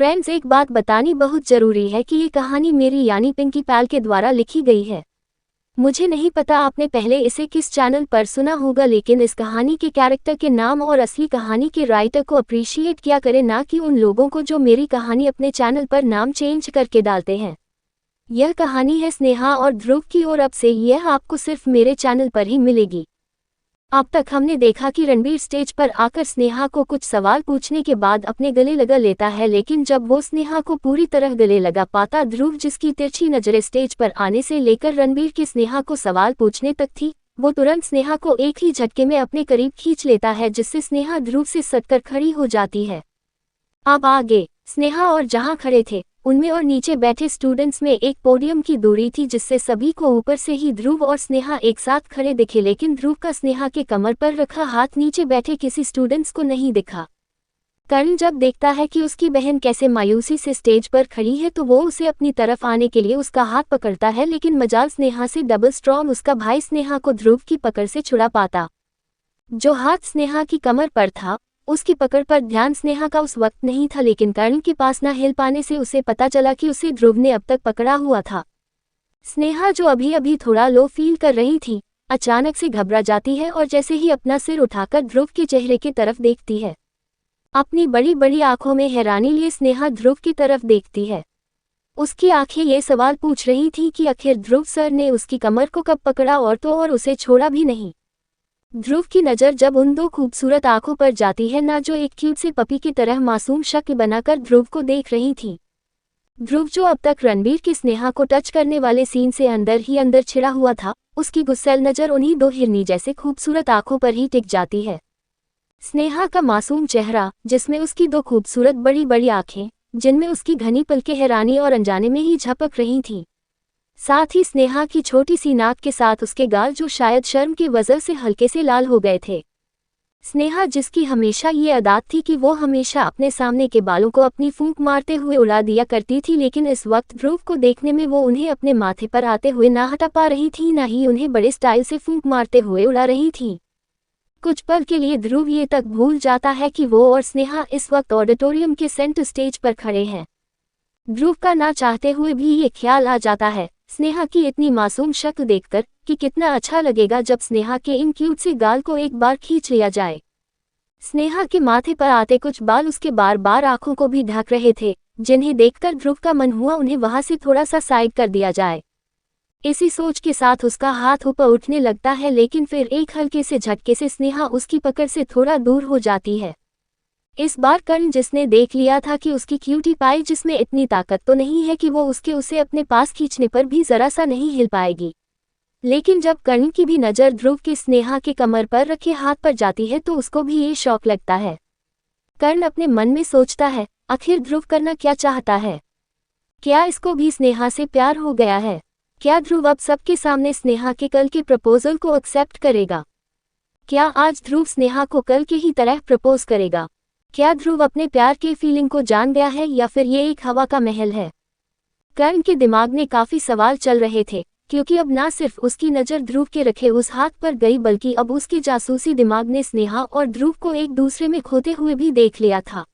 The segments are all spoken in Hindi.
फ्रेंड्स, एक बात बतानी बहुत जरूरी है कि ये कहानी मेरी यानी पिंकी पैल के द्वारा लिखी गई है। मुझे नहीं पता आपने पहले इसे किस चैनल पर सुना होगा, लेकिन इस कहानी के कैरेक्टर के नाम और असली कहानी के राइटर को अप्रिशिएट किया करें, ना कि उन लोगों को जो मेरी कहानी अपने चैनल पर नाम चेंज करके डालते हैं। यह कहानी है स्नेहा और ध्रुव की, और अब से यह आपको सिर्फ मेरे चैनल पर ही मिलेगी। अब तक हमने देखा कि रणबीर स्टेज पर आकर स्नेहा को कुछ सवाल पूछने के बाद अपने गले लगा लेता है, लेकिन जब वो स्नेहा को पूरी तरह गले लगा पाता, ध्रुव जिसकी तिरछी नजरें स्टेज पर आने से लेकर रणबीर की स्नेहा को सवाल पूछने तक थी, वो तुरंत स्नेहा को एक ही झटके में अपने करीब खींच लेता है, जिससे स्नेहा ध्रुव से सटकर खड़ी हो जाती है। अब आगे स्नेहा और जहां खड़े थे उनमें और नीचे बैठे स्टूडेंट्स में एक पोडियम की दूरी थी, जिससे सभी को ऊपर से ही ध्रुव और स्नेहा एक साथ खड़े दिखे, लेकिन ध्रुव का स्नेहा के कमर पर रखा हाथ नीचे बैठे किसी स्टूडेंट्स को नहीं दिखा। कर्ण जब देखता है कि उसकी बहन कैसे मायूसी से स्टेज पर खड़ी है, तो वो उसे अपनी तरफ आने के लिए उसका हाथ पकड़ता है, लेकिन मजाल स्नेहा से डबल स्ट्रॉन्ग उसका भाई स्नेहा को ध्रुव की पकड़ से छुड़ा पाता। जो हाथ स्नेहा की कमर पर था उसकी पकड़ पर ध्यान स्नेहा का उस वक्त नहीं था, लेकिन कर्ण के पास न हिल पाने से उसे पता चला कि उसे ध्रुव ने अब तक पकड़ा हुआ था। स्नेहा जो अभी अभी थोड़ा लो फील कर रही थी, अचानक से घबरा जाती है और जैसे ही अपना सिर उठाकर ध्रुव के चेहरे की तरफ देखती है, अपनी बड़ी बड़ी आंखों में हैरानी लिए स्नेहा ध्रुव की तरफ देखती है। उसकी आंखें ये सवाल पूछ रही थीं कि आखिर ध्रुव सर ने उसकी कमर को कब पकड़ा और तो और उसे छोड़ा भी नहीं। ध्रुव की नज़र जब उन दो खूबसूरत आंखों पर जाती है, ना जो एक क्यूट से पपी की तरह मासूम शक्ल बनाकर ध्रुव को देख रही थी। ध्रुव जो अब तक रणबीर की स्नेहा को टच करने वाले सीन से अंदर ही अंदर छिड़ा हुआ था, उसकी गुस्सैल नज़र उन्हीं दो हिरनी जैसे खूबसूरत आंखों पर ही टिक जाती है। स्नेहा का मासूम चेहरा, जिसमें उसकी दो खूबसूरत बड़ी बड़ी आंखें, जिनमें उसकी घनी पलकें हैरानी और अनजाने में ही झपक रही थीं, साथ ही स्नेहा की छोटी सी नाक के साथ उसके गाल जो शायद शर्म की वजह से हल्के से लाल हो गए थे। स्नेहा जिसकी हमेशा ये आदत थी कि वो हमेशा अपने सामने के बालों को अपनी फूंक मारते हुए उड़ा दिया करती थी, लेकिन इस वक्त ध्रुव को देखने में वो उन्हें अपने माथे पर आते हुए ना हटा पा रही थी, ना ही उन्हें बड़े स्टाइल से फूंक मारते हुए उड़ा रही थी। कुछ पल के लिए ध्रुव ये तक भूल जाता है कि वो और स्नेहा इस वक्त ऑडिटोरियम के सेंटर स्टेज पर खड़े हैं। ध्रुव का ना चाहते हुए भी ये ख्याल आ जाता है स्नेहा की इतनी मासूम शक्ल देखकर कि कितना अच्छा लगेगा जब स्नेहा के इन क्यूट से गाल को एक बार खींच लिया जाए। स्नेहा के माथे पर आते कुछ बाल उसके बार बार आंखों को भी ढक रहे थे, जिन्हें देखकर ध्रुव का मन हुआ उन्हें वहां से थोड़ा सा साइड कर दिया जाए। इसी सोच के साथ उसका हाथ ऊपर उठने लगता है, लेकिन फिर एक हल्के से झटके से स्नेहा उसकी पकड़ से थोड़ा दूर हो जाती है। इस बार कर्ण, जिसने देख लिया था कि उसकी क्यूटी पाई जिसमें इतनी ताकत तो नहीं है कि वो उसे अपने पास खींचने पर भी जरा सा नहीं हिल पाएगी, लेकिन जब कर्ण की भी नज़र ध्रुव की स्नेहा के कमर पर रखे हाथ पर जाती है तो उसको भी ये शौक लगता है। कर्ण अपने मन में सोचता है, आखिर ध्रुव करना क्या चाहता है? क्या इसको भी स्नेहा से प्यार हो गया है? क्या ध्रुव अब सबके सामने स्नेहा के कल के प्रपोजल को एक्सेप्ट करेगा? क्या आज ध्रुव स्नेहा को कल के ही तरह प्रपोज करेगा? क्या ध्रुव अपने प्यार के फीलिंग को जान गया है या फिर ये एक हवा का महल है? कर्ण के दिमाग में काफी सवाल चल रहे थे, क्योंकि अब ना सिर्फ उसकी नज़र ध्रुव के रखे उस हाथ पर गई, बल्कि अब उसके जासूसी दिमाग ने स्नेहा और ध्रुव को एक दूसरे में खोते हुए भी देख लिया था।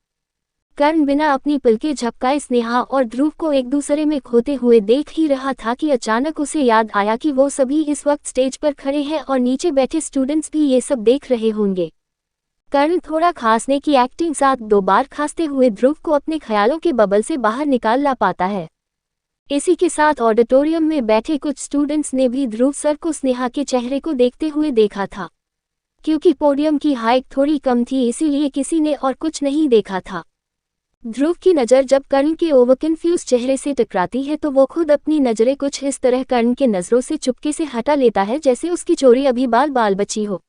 कर्ण बिना अपनी पलकें झपकाए स्नेहा और ध्रुव को एक दूसरे में खोते हुए देख ही रहा था कि अचानक उसे याद आया कि वो सभी इस वक्त स्टेज पर खड़े हैं और नीचे बैठे स्टूडेंट्स भी ये सब देख रहे होंगे। कर्ण थोड़ा खांसने की एक्टिंग साथ 2 बार खांसते हुए ध्रुव को अपने ख्यालों के बबल से बाहर निकाल ला पाता है। इसी के साथ ऑडिटोरियम में बैठे कुछ स्टूडेंट्स ने भी ध्रुव सर को स्नेहा के चेहरे को देखते हुए देखा था। क्योंकि पोडियम की हाइट थोड़ी कम थी, इसीलिए किसी ने और कुछ नहीं देखा था। ध्रुव की नज़र जब कर्ण के ओवर कन्फ्यूज चेहरे से टकराती है तो वो खुद अपनी नज़रें कुछ इस तरह कर्ण के नज़रों से चुपके से हटा लेता है जैसे उसकी चोरी अभी बाल बाल बची हो।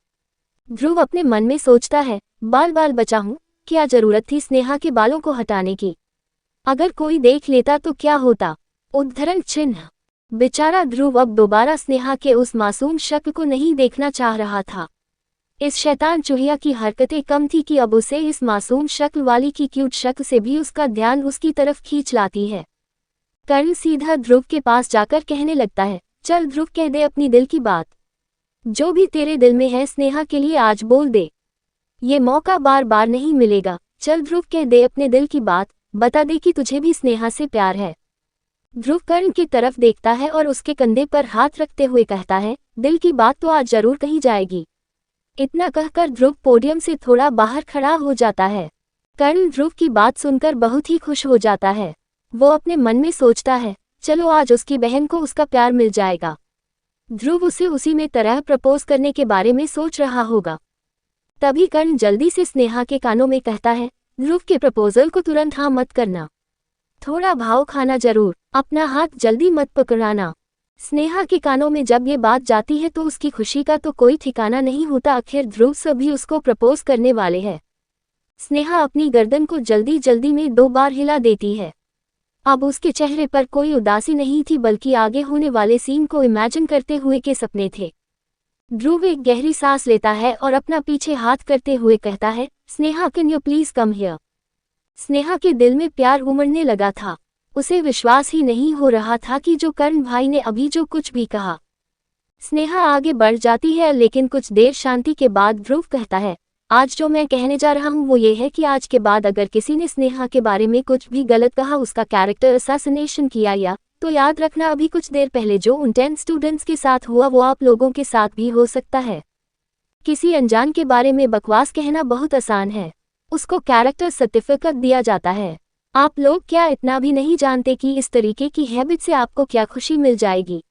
ध्रुव अपने मन में सोचता है, बाल बाल बचा हूँ, क्या जरूरत थी स्नेहा के बालों को हटाने की? अगर कोई देख लेता तो क्या होता? उद्धरण चिन्ह। बेचारा ध्रुव अब दोबारा स्नेहा के उस मासूम शक्ल को नहीं देखना चाह रहा था। इस शैतान चूहिया की हरकतें कम थी कि अब उसे इस मासूम शक्ल वाली की क्यूट शक्ल से भी उसका ध्यान उसकी तरफ खींच लाती है। कर्ण सीधा ध्रुव के पास जाकर कहने लगता है, चल ध्रुव, कह दे अपनी दिल की बात। जो भी तेरे दिल में है स्नेहा के लिए आज बोल दे। ये मौका बार बार नहीं मिलेगा। चल ध्रुव, कह दे अपने दिल की बात। बता दे कि तुझे भी स्नेहा से प्यार है। ध्रुव कर्ण की तरफ देखता है और उसके कंधे पर हाथ रखते हुए कहता है, दिल की बात तो आज जरूर कही जाएगी। इतना कहकर ध्रुव पोडियम से थोड़ा बाहर खड़ा हो जाता है। कर्ण ध्रुव की बात सुनकर बहुत ही खुश हो जाता है। वो अपने मन में सोचता है, चलो आज उसकी बहन को उसका प्यार मिल जाएगा। ध्रुव उसे उसी में तरह प्रपोज करने के बारे में सोच रहा होगा। तभी कर्ण जल्दी से स्नेहा के कानों में कहता है, ध्रुव के प्रपोजल को तुरंत हाँ मत करना, थोड़ा भाव खाना जरूर, अपना हाथ जल्दी मत पकड़ाना। स्नेहा के कानों में जब ये बात जाती है तो उसकी खुशी का तो कोई ठिकाना नहीं होता। आखिर ध्रुव सभी उसको प्रपोज करने वाले हैं। स्नेहा अपनी गर्दन को जल्दी जल्दी में 2 बार हिला देती है। अब उसके चेहरे पर कोई उदासी नहीं थी, बल्कि आगे होने वाले सीन को इमेजिन करते हुए के सपने थे। ध्रुव एक गहरी सांस लेता है और अपना पीछे हाथ करते हुए कहता है, Sneha can you please come here. Sneha के दिल में प्यार उमड़ने लगा था। उसे विश्वास ही नहीं हो रहा था कि जो कर्ण भाई ने अभी जो कुछ भी कहा। स्नेहा आगे बढ़ जाती है, लेकिन कुछ देर शांति के बाद ध्रुव कहता है, आज जो मैं कहने जा रहा हूँ वो ये है कि आज के बाद अगर किसी ने स्नेहा के बारे में कुछ भी गलत कहा, उसका कैरेक्टर असैसिनेशन किया या तो याद रखना अभी कुछ देर पहले जो उन 10 स्टूडेंट्स के साथ हुआ वो आप लोगों के साथ भी हो सकता है। किसी अनजान के बारे में बकवास कहना बहुत आसान है, उसको कैरेक्टर सर्टिफिकेट दिया जाता है। आप लोग क्या इतना भी नहीं जानते कि इस तरीके की हैबिट से आपको क्या खुशी मिल जाएगी।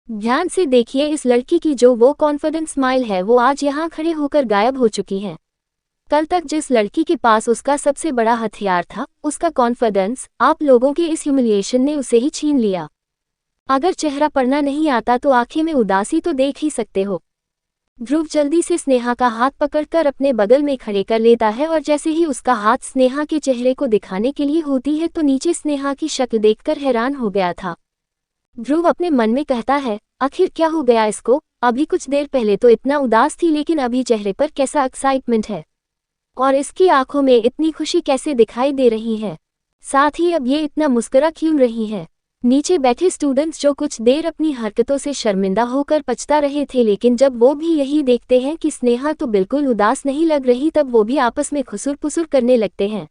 ध्यान से देखिए इस लड़की की जो वो कॉन्फिडेंस स्माइल है वो आज यहाँ खड़े होकर गायब हो चुकी है। कल तक जिस लड़की के पास उसका सबसे बड़ा हथियार था, उसका कॉन्फिडेंस, आप लोगों के इस ह्यूमिलिएशन ने उसे ही छीन लिया। अगर चेहरा पढ़ना नहीं आता तो आंखें में उदासी तो देख ही सकते हो। ध्रुव जल्दी से स्नेहा का हाथ पकड़कर अपने बगल में खड़े कर लेता है और जैसे ही उसका हाथ स्नेहा के चेहरे को दिखाने के लिए होती है तो नीचे स्नेहा की शक्ल देखकर हैरान हो गया था। ध्रुव अपने मन में कहता है, आखिर क्या हो गया इसको, अभी कुछ देर पहले तो इतना उदास थी लेकिन अभी चेहरे पर कैसा एक्साइटमेंट है और इसकी आंखों में इतनी खुशी कैसे दिखाई दे रही है। साथ ही अब ये इतना मुस्कुरा क्यों रही है। नीचे बैठे स्टूडेंट्स जो कुछ देर अपनी हरकतों से शर्मिंदा होकर पछता रहे थे, लेकिन जब वो भी यही देखते हैं कि स्नेहा तो बिल्कुल उदास नहीं लग रही, तब वो भी आपस में खुसुर पुसुर करने लगते हैं।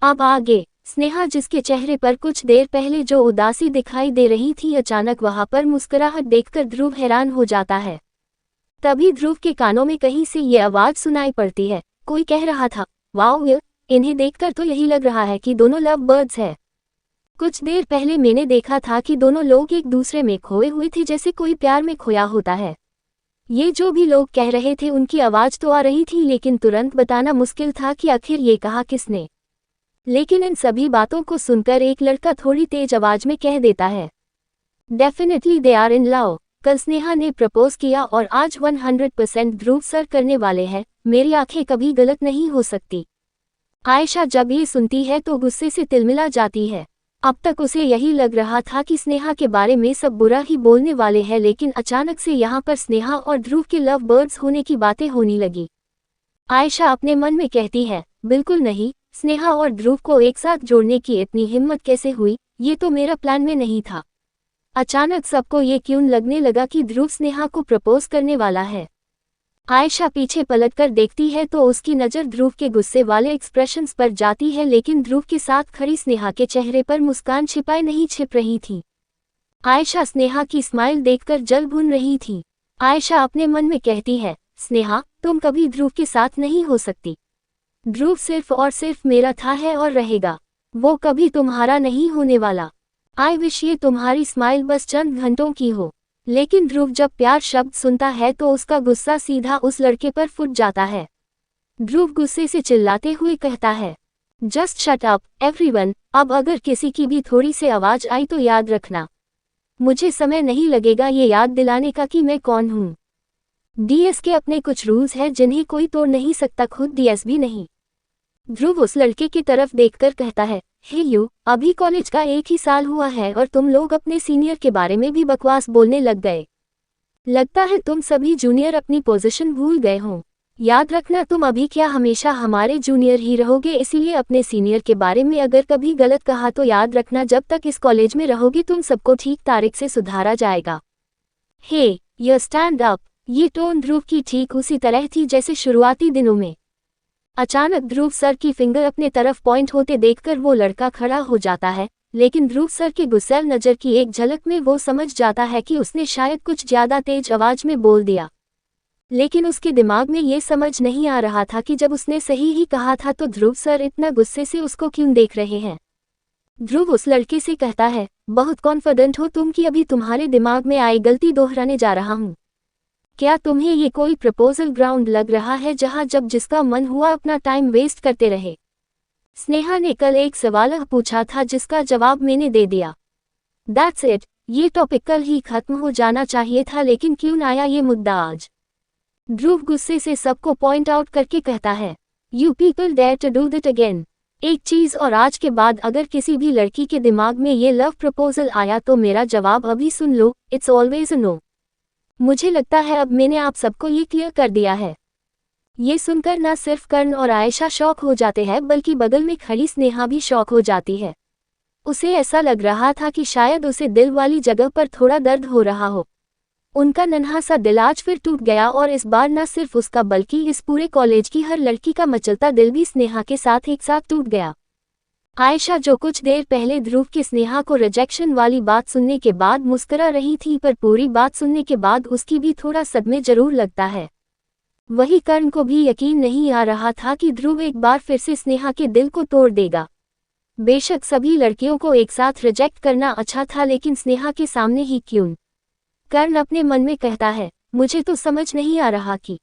अब आगे स्नेहा जिसके चेहरे पर कुछ देर पहले जो उदासी दिखाई दे रही थी, अचानक वहां पर मुस्कुराहट देखकर ध्रुव हैरान हो जाता है। तभी ध्रुव के कानों में कहीं से ये आवाज सुनाई पड़ती है, कोई कह रहा था, वाओ, इन्हें देखकर तो यही लग रहा है कि दोनों लव बर्ड्स हैं। कुछ देर पहले मैंने देखा था कि दोनों लोग एक दूसरे में खोए हुए थे, जैसे कोई प्यार में खोया होता है। ये जो भी लोग कह रहे थे उनकी आवाज तो आ रही थी, लेकिन तुरंत बताना मुश्किल था कि आखिर ये कहा किसने। लेकिन इन सभी बातों को सुनकर एक लड़का थोड़ी तेज आवाज में कह देता है, definitely they are in love. कल स्नेहा ने प्रपोज किया और आज 100% ध्रुव सर करने वाले हैं। मेरी आंखें कभी गलत नहीं हो सकती। आयशा जब ये सुनती है तो गुस्से से तिलमिला जाती है। अब तक उसे यही लग रहा था कि स्नेहा के बारे में सब बुरा ही बोलने वाले हैं, लेकिन अचानक से यहाँ पर स्नेहा और ध्रुव के लव बर्ड्स होने की बातें होने लगी। आयशा अपने मन में कहती है, बिल्कुल नहीं, स्नेहा और ध्रुव को एक साथ जोड़ने की इतनी हिम्मत कैसे हुई, ये तो मेरा प्लान में नहीं था। अचानक सबको ये क्यों लगने लगा कि ध्रुव स्नेहा को प्रपोज करने वाला है। आयशा पीछे पलटकर देखती है तो उसकी नज़र ध्रुव के गुस्से वाले एक्सप्रेशंस पर जाती है, लेकिन ध्रुव के साथ खड़ी स्नेहा के चेहरे पर मुस्कान छिपाए नहीं छिप रही थी। आयशा स्नेहा की स्माइल देखकर जल भुन रही थी। आयशा अपने मन में कहती है, स्नेहा, तुम कभी ध्रुव के साथ नहीं हो सकती। ध्रुव सिर्फ और सिर्फ मेरा था है और रहेगा, वो कभी तुम्हारा नहीं होने वाला। आई विश ये तुम्हारी स्माइल बस चंद घंटों की हो। लेकिन ध्रुव जब प्यार शब्द सुनता है तो उसका गुस्सा सीधा उस लड़के पर फूट जाता है। ध्रुव गुस्से से चिल्लाते हुए कहता है, जस्ट शट अप एवरीवन। अब अगर किसी की भी थोड़ी सी आवाज आई तो याद रखना, मुझे समय नहीं लगेगा ये याद दिलाने का कि मैं कौन हूँ। डीएस के अपने कुछ रूल्स हैं जिन्हें कोई तोड़ नहीं सकता, खुद डीएस भी नहीं। ध्रुव उस लड़के की तरफ देखकर कहता है, हे यू, अभी कॉलेज का 1 ही साल हुआ है और तुम लोग अपने सीनियर के बारे में भी बकवास बोलने लग गए। लगता है तुम सभी जूनियर अपनी पोजीशन भूल गए हो। याद रखना, तुम अभी क्या हमेशा हमारे जूनियर ही रहोगे, इसीलिए अपने सीनियर के बारे में अगर कभी गलत कहा तो याद रखना, जब तक इस कॉलेज में रहोगे तुम सबको ठीक तारीख से सुधारा जाएगा। हे यू स्टैंड अप। ये टोन ध्रुव की ठीक उसी तरह थी जैसे शुरुआती दिनों में। अचानक ध्रुव सर की फिंगर अपने तरफ पॉइंट होते देखकर वो लड़का खड़ा हो जाता है, लेकिन ध्रुव सर के गुस्सैल नज़र की एक झलक में वो समझ जाता है कि उसने शायद कुछ ज़्यादा तेज आवाज़ में बोल दिया। लेकिन उसके दिमाग में ये समझ नहीं आ रहा था कि जब उसने सही ही कहा था तो ध्रुव सर इतना गुस्से से उसको क्यों देख रहे हैं। ध्रुव उस लड़के से कहता है, बहुत कॉन्फिडेंट हो तुम कि अभी तुम्हारे दिमाग में आई गलती दोहराने जा रहा हूँ। क्या तुम्हें ये कोई प्रपोजल ग्राउंड लग रहा है जहाँ जब जिसका मन हुआ अपना टाइम वेस्ट करते रहे? स्नेहा ने कल एक सवाल पूछा था जिसका जवाब मैंने दे दिया। दैट्स इट, ये टॉपिक कल ही खत्म हो जाना चाहिए था, लेकिन क्यों आया ये मुद्दा आज? ध्रुव गुस्से से सबको पॉइंट आउट करके कहता है, you people dare to do that again. एक चीज और, आज के बाद अगर किसी भी लड़की के दिमाग में ये लव प्रपोजल आया तो मेरा जवाब अभी सुन लो, इट्स ऑलवेज अ नो। मुझे लगता है अब मैंने आप सबको ये क्लियर कर दिया है। ये सुनकर ना सिर्फ कर्ण और आयशा शॉक हो जाते हैं बल्कि बगल में खड़ी स्नेहा भी शॉक हो जाती है। उसे ऐसा लग रहा था कि शायद उसे दिल वाली जगह पर थोड़ा दर्द हो रहा हो। उनका नन्हा सा दिल आज फिर टूट गया, और इस बार न सिर्फ उसका बल्कि इस पूरे कॉलेज की हर लड़की का मचलता दिल भी स्नेहा के साथ एक साथ टूट गया। आयशा जो कुछ देर पहले ध्रुव की स्नेहा को रिजेक्शन वाली बात सुनने के बाद मुस्कुरा रही थी, पर पूरी बात सुनने के बाद उसकी भी थोड़ा सदमे जरूर लगता है। वही कर्ण को भी यकीन नहीं आ रहा था कि ध्रुव एक बार फिर से स्नेहा के दिल को तोड़ देगा। बेशक सभी लड़कियों को एक साथ रिजेक्ट करना अच्छा था, लेकिन स्नेहा के सामने ही क्यों? कर्ण अपने मन में कहता है, मुझे तो समझ नहीं आ रहा कि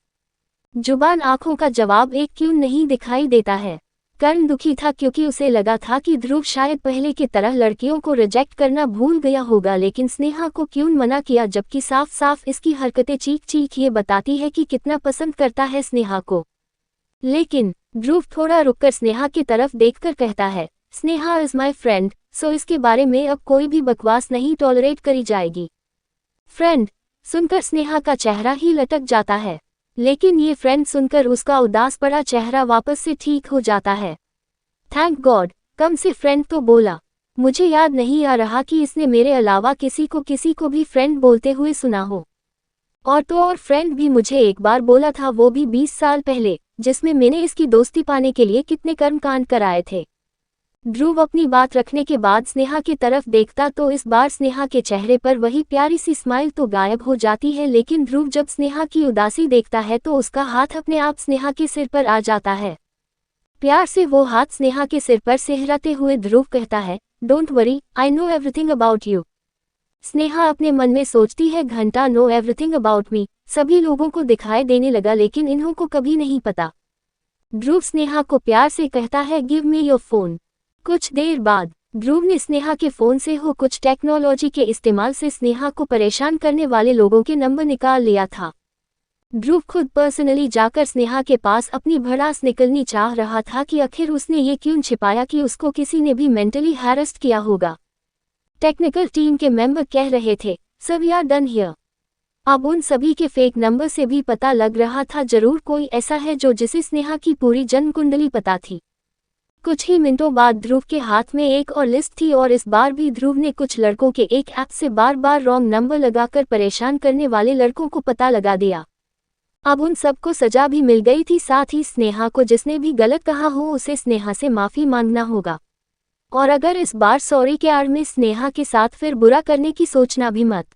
जुबान आंखों का जवाब एक क्यों नहीं दिखाई देता है। कर्ण दुखी था क्योंकि उसे लगा था कि ध्रुव शायद पहले की तरह लड़कियों को रिजेक्ट करना भूल गया होगा, लेकिन स्नेहा को क्यों मना किया, जबकि साफ साफ इसकी हरकतें चीख चीख ये बताती है कि कितना पसंद करता है स्नेहा को। लेकिन ध्रुव थोड़ा रुककर स्नेहा की तरफ देखकर कहता है, स्नेहा इज माई फ्रेंड, सो इसके बारे में अब कोई भी बकवास नहीं टॉलरेट करी जाएगी। फ्रेंड सुनकर स्नेहा का चेहरा ही लटक जाता है, लेकिन ये फ्रेंड सुनकर उसका उदास पड़ा चेहरा वापस से ठीक हो जाता है। थैंक गॉड, कम से फ्रेंड तो बोला। मुझे याद नहीं आ रहा कि इसने मेरे अलावा किसी को भी फ्रेंड बोलते हुए सुना हो। और तो और फ्रेंड भी मुझे एक बार बोला था, वो भी 20 साल पहले, जिसमें मैंने इसकी दोस्ती पाने के लिए कितने कर्मकांड कराए थे। ध्रुव अपनी बात रखने के बाद स्नेहा की तरफ देखता तो इस बार स्नेहा के चेहरे पर वही प्यारी सी स्माइल तो गायब हो जाती है, लेकिन ध्रुव जब स्नेहा की उदासी देखता है तो उसका हाथ अपने आप स्नेहा के सिर पर आ जाता है। प्यार से वो हाथ स्नेहा के सिर पर सहराते हुए ध्रुव कहता है, don't worry, I know everything about you. Sneha अपने मन में सोचती है, घंटा नो एवरीथिंग अबाउट मी सभी लोगों को दिखाई देने लगा, लेकिन इन्हों को कभी नहीं पता। ध्रुव स्नेहा को प्यार से कहता है, गिव मी योर फोन। कुछ देर बाद ध्रुव ने स्नेहा के फोन से हो कुछ टेक्नोलॉजी के इस्तेमाल से स्नेहा को परेशान करने वाले लोगों के नंबर निकाल लिया था। ध्रुव खुद पर्सनली जाकर स्नेहा के पास अपनी भड़ास निकलनी चाह रहा था कि आखिर उसने ये क्यों छिपाया कि उसको किसी ने भी मेंटली हैरेस्ट किया होगा। टेक्निकल टीम के मेंबर कह रहे थे, sir we are done here. अब उन सभी के फेक नंबर से भी पता लग रहा था जरूर कोई ऐसा है जिसे स्नेहा की पूरी जन्म कुंडली पता थी। कुछ ही मिनटों बाद ध्रुव के हाथ में एक और लिस्ट थी, और इस बार भी ध्रुव ने कुछ लड़कों के एक ऐप से बार बार रॉन्ग नंबर लगाकर परेशान करने वाले लड़कों को पता लगा दिया। अब उन सबको सजा भी मिल गई थी, साथ ही स्नेहा को जिसने भी गलत कहा हो उसे स्नेहा से माफी मांगना होगा। और अगर इस बार सॉरी के आड़ में स्नेहा के साथ फिर बुरा करने की सोचना भी मत।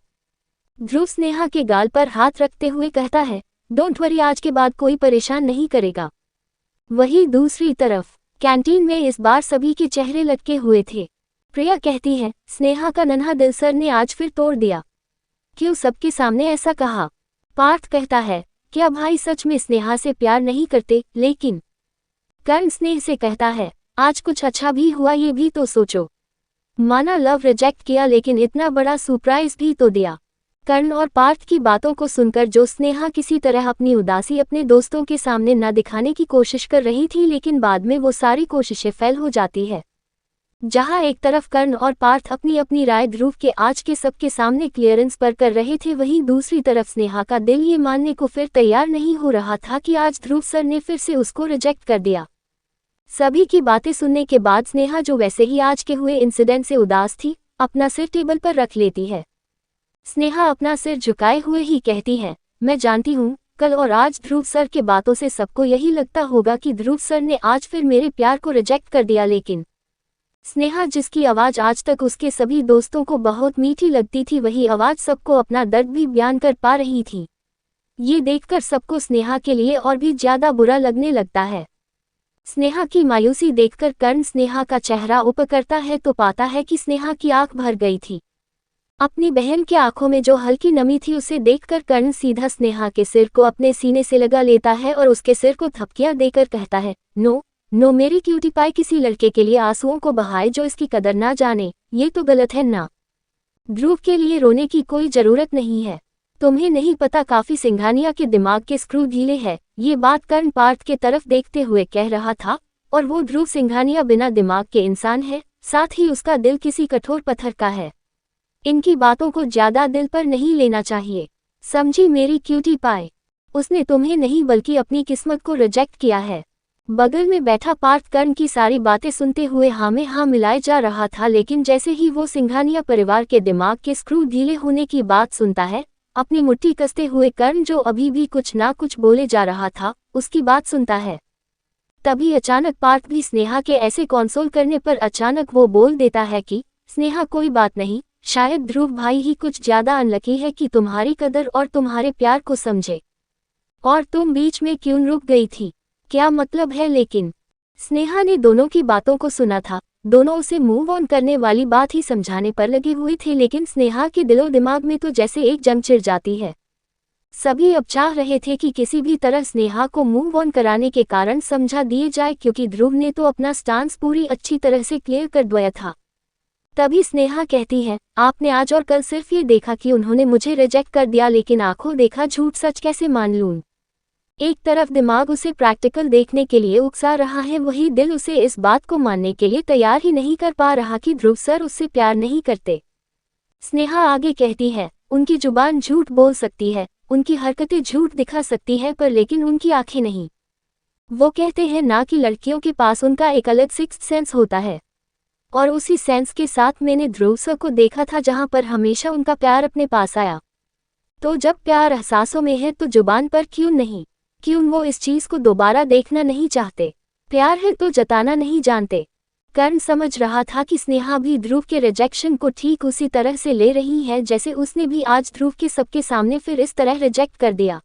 ध्रुव स्नेहा के गाल पर हाथ रखते हुए कहता है, डोंट वरी, आज के बाद कोई परेशान नहीं करेगा। वहीं दूसरी तरफ कैंटीन में इस बार सभी के चेहरे लटके हुए थे। प्रिया कहती है, स्नेहा का नन्हा दिल सर ने आज फिर तोड़ दिया। क्यों सबके सामने ऐसा कहा? पार्थ कहता है, क्या भाई सच में स्नेहा से प्यार नहीं करते? लेकिन कर्ण स्नेह से कहता है, आज कुछ अच्छा भी हुआ ये भी तो सोचो। माना लव रिजेक्ट किया, लेकिन इतना बड़ा सरप्राइज भी तो दिया। कर्ण और पार्थ की बातों को सुनकर जो स्नेहा किसी तरह अपनी उदासी अपने दोस्तों के सामने न दिखाने की कोशिश कर रही थी, लेकिन बाद में वो सारी कोशिशें फेल हो जाती है। जहां एक तरफ कर्ण और पार्थ अपनी अपनी राय ध्रुव के आज के सबके सामने क्लियरेंस पर कर रहे थे, वहीं दूसरी तरफ स्नेहा का दिल ये मानने को फिर तैयार नहीं हो रहा था कि आज ध्रुव सर ने फिर से उसको रिजेक्ट कर दिया। सभी की बातें सुनने के बाद स्नेहा, जो वैसे ही आज के हुए इंसिडेंट से उदास थी, अपना सिर टेबल पर रख लेती है। स्नेहा अपना सिर झुकाए हुए ही कहती है, मैं जानती हूँ कल और आज ध्रुव सर के बातों से सबको यही लगता होगा कि ध्रुव सर ने आज फिर मेरे प्यार को रिजेक्ट कर दिया। लेकिन स्नेहा, जिसकी आवाज़ आज तक उसके सभी दोस्तों को बहुत मीठी लगती थी, वही आवाज़ सबको अपना दर्द भी बयान कर पा रही थी। ये देखकर सबको स्नेहा के लिए और भी ज्यादा बुरा लगने लगता है। स्नेहा की मायूसी देखकर कर्ण स्नेहा का चेहरा ऊपर करता है तो पाता है कि स्नेहा की आंख भर गई थी। अपनी बहन की आंखों में जो हल्की नमी थी उसे देखकर कर्ण सीधा स्नेहा के सिर को अपने सीने से लगा लेता है और उसके सिर को थपकियां देकर कहता है, नो नो मेरी क्यूटी पाई, किसी लड़के के लिए आंसुओं को बहाए जो इसकी कदर ना जाने, ये तो गलत है ना। ध्रुव के लिए रोने की कोई जरूरत नहीं है। तुम्हें नहीं पता काफी सिंघानिया के दिमाग के स्क्रू ढीले हैं। ये बात कर्ण पार्थ के तरफ देखते हुए कह रहा था, और वो ध्रुव सिंघानिया बिना दिमाग के इंसान है, साथ ही उसका दिल किसी कठोर पत्थर का है। इनकी बातों को ज्यादा दिल पर नहीं लेना चाहिए, समझी मेरी क्यूटी पाई। उसने तुम्हें नहीं बल्कि अपनी किस्मत को रिजेक्ट किया है। बगल में बैठा पार्थ कर्ण की सारी बातें सुनते हुए हाँ में हाँ मिलाए जा रहा था, लेकिन जैसे ही वो सिंघानिया परिवार के दिमाग के स्क्रू ढीले होने की बात सुनता है, अपनी मुट्ठी कसते हुए कर्ण जो अभी भी कुछ ना कुछ बोले जा रहा था, उसकी बात सुनता है। तभी अचानक पार्थ भी स्नेहा के ऐसे कॉन्सोल करने पर अचानक वो बोल देता है कि स्नेहा कोई बात नहीं, शायद ध्रुव भाई ही कुछ ज्यादा अनलकी है कि तुम्हारी कदर और तुम्हारे प्यार को समझे, और तुम बीच में क्यों रुक गई थी, क्या मतलब है। लेकिन स्नेहा ने दोनों की बातों को सुना था, दोनों उसे मूव ऑन करने वाली बात ही समझाने पर लगे हुए थे, लेकिन स्नेहा के दिलो दिमाग में तो जैसे एक जंग छिड़ जाती है। सभी अब चाह रहे थे कि किसी भी तरह स्नेहा को मूव ऑन कराने के कारण समझा दिए जाए, क्योंकि ध्रुव ने तो अपना स्टांस पूरी अच्छी तरह से क्लियर कर दिया था। तभी स्नेहा कहती है, आपने आज और कल सिर्फ ये देखा कि उन्होंने मुझे रिजेक्ट कर दिया, लेकिन आंखों देखा झूठ सच कैसे मान लूं। एक तरफ दिमाग उसे प्रैक्टिकल देखने के लिए उकसा रहा है, वही दिल उसे इस बात को मानने के लिए तैयार ही नहीं कर पा रहा कि ध्रुव सर उससे प्यार नहीं करते। स्नेहा आगे कहती है, उनकी जुबान झूठ बोल सकती है, उनकी हरकतें झूठ दिखा सकती है, पर लेकिन उनकी आंखें नहीं। वो कहते हैं ना कि लड़कियों के पास उनका एक अलग सिक्स्थ सेंस होता है, और उसी सेंस के साथ मैंने ध्रुव सर को देखा था जहां पर हमेशा उनका प्यार अपने पास आया। तो जब प्यार एहसासों में है तो जुबान पर क्यों नहीं, क्यों वो इस चीज को दोबारा देखना नहीं चाहते। प्यार है तो जताना नहीं जानते। कर्ण समझ रहा था कि स्नेहा भी ध्रुव के रिजेक्शन को ठीक उसी तरह से ले रही है जैसे उसने भी आज ध्रुव के सबके सामने फिर इस तरह रिजेक्ट कर दिया।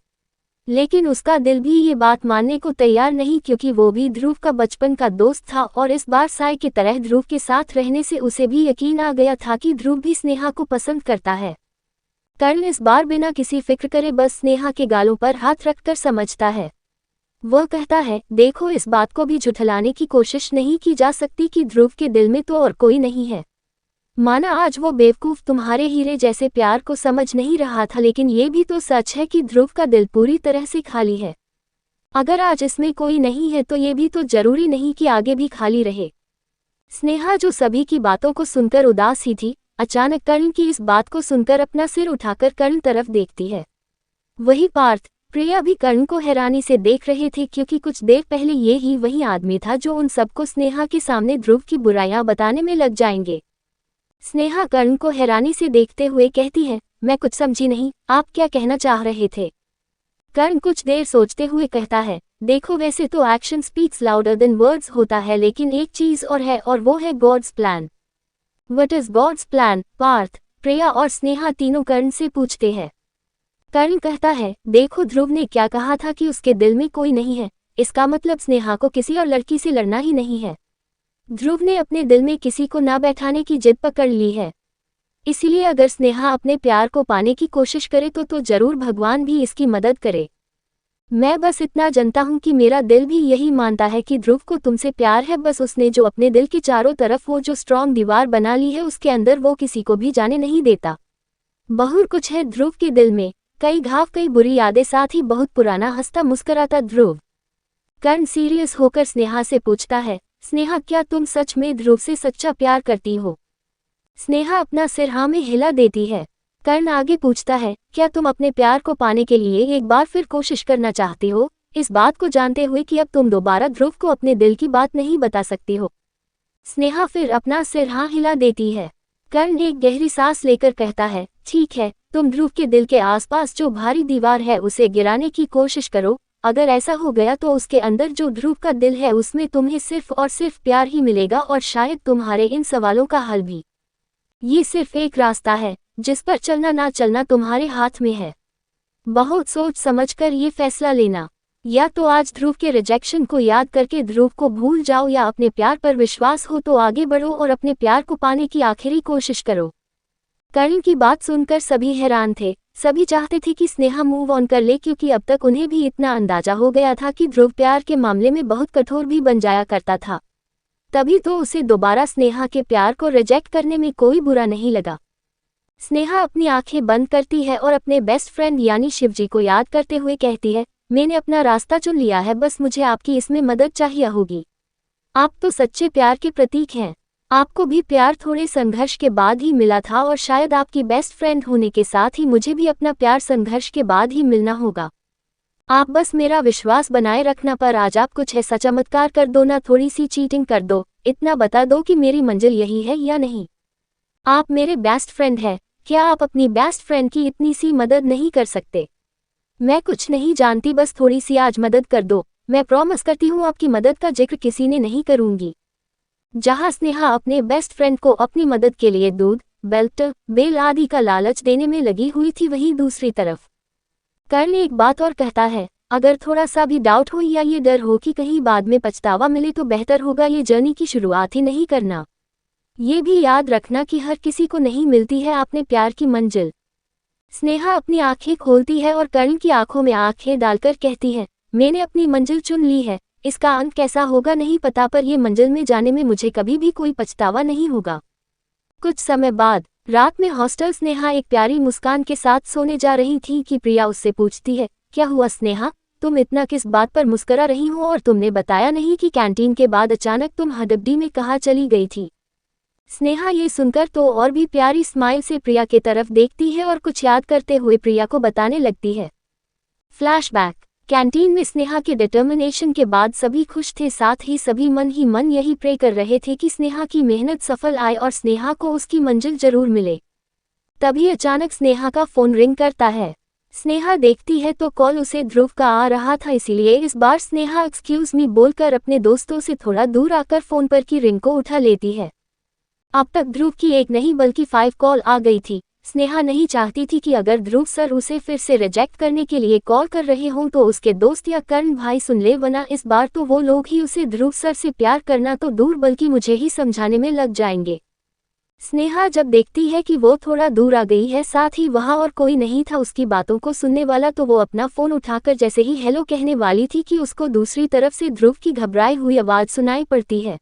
लेकिन उसका दिल भी ये बात मानने को तैयार नहीं, क्योंकि वो भी ध्रुव का बचपन का दोस्त था, और इस बार साय की तरह ध्रुव के साथ रहने से उसे भी यकीन आ गया था कि ध्रुव भी स्नेहा को पसंद करता है। कर्ण इस बार बिना किसी फिक्र करे बस स्नेहा के गालों पर हाथ रखकर समझता है। वह कहता है, देखो इस बात को भी झुठलाने की कोशिश नहीं की जा सकती कि ध्रुव के दिल में तो और कोई नहीं है। माना आज वो बेवकूफ तुम्हारे हीरे जैसे प्यार को समझ नहीं रहा था, लेकिन ये भी तो सच है कि ध्रुव का दिल पूरी तरह से खाली है। अगर आज इसमें कोई नहीं है तो ये भी तो जरूरी नहीं कि आगे भी खाली रहे। स्नेहा जो सभी की बातों को सुनकर उदास ही थी, अचानक कर्ण की इस बात को सुनकर अपना सिर उठाकर कर्ण तरफ देखती है। वही पार्थ, प्रिया भी कर्ण को हैरानी से देख रहे थे, क्योंकि कुछ देर पहले ये ही वही आदमी था जो उन सबको स्नेहा के सामने ध्रुव की बुराइयां बताने में लग जाएंगे। स्नेहा कर्ण को हैरानी से देखते हुए कहती है, मैं कुछ समझी नहीं, आप क्या कहना चाह रहे थे। कर्ण कुछ देर सोचते हुए कहता है, देखो वैसे तो action speaks louder than words होता है, लेकिन एक चीज और है, और वो है God's plan. What is God's plan? Parth, Priya और स्नेहा तीनों कर्ण से पूछते हैं। कर्ण कहता है, देखो ध्रुव ने क्या कहा था कि उसके दिल में कोई नहीं है, इसका मतलब स्नेहा को किसी और लड़की से लड़ना ही नहीं है। ध्रुव ने अपने दिल में किसी को ना बैठाने की जिद पकड़ ली है। इसलिए अगर स्नेहा अपने प्यार को पाने की कोशिश करे तो जरूर भगवान भी इसकी मदद करे। मैं बस इतना जानता हूं कि मेरा दिल भी यही मानता है कि ध्रुव को तुमसे प्यार है, बस उसने जो अपने दिल के चारों तरफ वो जो स्ट्रॉन्ग दीवार बना ली है उसके अंदर वो किसी को भी जाने नहीं देता। बहुत कुछ है ध्रुव के दिल में, कई घाव, कई बुरी यादें, साथ ही बहुत पुराना हंसता मुस्कुराता ध्रुव। कर्ण सीरियस होकर स्नेहा से पूछता है, स्नेहा क्या तुम सच में ध्रुव से सच्चा प्यार करती हो? स्नेहा अपना सिर हाँ में हिला देती है। कर्ण आगे पूछता है, क्या तुम अपने प्यार को पाने के लिए एक बार फिर कोशिश करना चाहती हो, इस बात को जानते हुए कि अब तुम दोबारा ध्रुव को अपने दिल की बात नहीं बता सकती हो? स्नेहा फिर अपना सिर हाँ हिला देती है। कर्ण एक गहरी सांस लेकर कहता है, ठीक है, तुम ध्रुव के दिल के आसपास जो भारी दीवार है उसे गिराने की कोशिश करो। अगर ऐसा हो गया तो उसके अंदर जो ध्रुव का दिल है उसमें तुम्हें सिर्फ और सिर्फ प्यार ही मिलेगा और शायद तुम्हारे इन सवालों का हल भी। ये सिर्फ एक रास्ता है जिस पर चलना ना चलना तुम्हारे हाथ में है। बहुत सोच समझकर ये फैसला लेना। या तो आज ध्रुव के रिजेक्शन को याद करके ध्रुव को भूल जाओ, या अपने प्यार पर विश्वास हो तो आगे बढ़ो और अपने प्यार को पाने की आखिरी कोशिश करो। कर्ण की बात सुनकर सभी हैरान थे। सभी चाहते थे कि स्नेहा मूव ऑन कर ले, क्योंकि अब तक उन्हें भी इतना अंदाजा हो गया था कि ध्रुव प्यार के मामले में बहुत कठोर भी बन जाया करता था। तभी तो उसे दोबारा स्नेहा के प्यार को रिजेक्ट करने में कोई बुरा नहीं लगा। स्नेहा अपनी आंखें बंद करती है और अपने बेस्ट फ्रेंड यानी शिवजी को याद करते हुए कहती है, मैंने अपना रास्ता चुन लिया है, बस मुझे आपकी इसमें मदद चाहिए होगी। आप तो सच्चे प्यार के प्रतीक हैं। आपको भी प्यार थोड़े संघर्ष के बाद ही मिला था और शायद आपकी बेस्ट फ्रेंड होने के साथ ही मुझे भी अपना प्यार संघर्ष के बाद ही मिलना होगा। आप बस मेरा विश्वास बनाए रखना, पर आज आप कुछ ऐसा चमत्कार कर दो ना, थोड़ी सी चीटिंग कर दो, इतना बता दो कि मेरी मंजिल यही है या नहीं। आप मेरे बेस्ट फ्रेंड हैं, क्या आप अपनी बेस्ट फ्रेंड की इतनी सी मदद नहीं कर सकते? मैं कुछ नहीं जानती, बस थोड़ी सी आज मदद कर दो। मैं प्रॉमिस करती हूँ आपकी मदद का जिक्र किसी ने नहीं करूंगी। जहां स्नेहा अपने बेस्ट फ्रेंड को अपनी मदद के लिए दूध, बेल्ट, बेल आदि का लालच देने में लगी हुई थी, वहीं दूसरी तरफ कर्ण एक बात और कहता है, अगर थोड़ा सा भी डाउट हो या ये डर हो कि कहीं बाद में पछतावा मिले तो बेहतर होगा ये जर्नी की शुरुआत ही नहीं करना। ये भी याद रखना कि हर किसी को नहीं मिलती है अपने प्यार की मंजिल। स्नेहा अपनी आंखें खोलती है और कर्ण की आंखों में आंखें डालकर कहती है, मैंने अपनी मंजिल चुन ली है। इसका अंत कैसा होगा नहीं पता, पर ये मंजिल में जाने में मुझे कभी भी कोई पछतावा नहीं होगा। कुछ समय बाद रात में हॉस्टल स्नेहा एक प्यारी मुस्कान के साथ सोने जा रही थी कि प्रिया उससे पूछती है, क्या हुआ स्नेहा, तुम इतना किस बात पर मुस्करा रही हो, और तुमने बताया नहीं कि कैंटीन के बाद अचानक तुम हडब्डी में कहाँ चली गई थी। स्नेहा ये सुनकर तो और भी प्यारी स्माइल से प्रिया के तरफ देखती है और कुछ याद करते हुए प्रिया को बताने लगती है। फ्लैशबैक। कैंटीन में स्नेहा के डिटर्मिनेशन के बाद सभी खुश थे, साथ ही सभी मन ही मन यही प्रे कर रहे थे कि स्नेहा की मेहनत सफल आए और स्नेहा को उसकी मंजिल जरूर मिले। तभी अचानक स्नेहा का फोन रिंग करता है। स्नेहा देखती है तो कॉल उसे ध्रुव का आ रहा था, इसीलिए इस बार स्नेहा एक्सक्यूज मी बोलकर अपने दोस्तों से थोड़ा दूर आकर फोन पर की रिंग को उठा लेती है। अब तक ध्रुव की एक नहीं बल्कि 5 कॉल आ गई थी। स्नेहा नहीं चाहती थी कि अगर ध्रुव सर उसे फिर से रिजेक्ट करने के लिए कॉल कर रहे हों तो उसके दोस्त या कर्ण भाई सुन ले, वरना इस बार तो वो लोग ही उसे ध्रुव सर से प्यार करना तो दूर बल्कि मुझे ही समझाने में लग जाएंगे। स्नेहा जब देखती है कि वो थोड़ा दूर आ गई है, साथ ही वहां और कोई नहीं था उसकी बातों को सुनने वाला, तो वो अपना फोन उठाकर जैसे ही हेलो कहने वाली थी कि उसको दूसरी तरफ से ध्रुव की घबराई हुई आवाज सुनाई पड़ती है।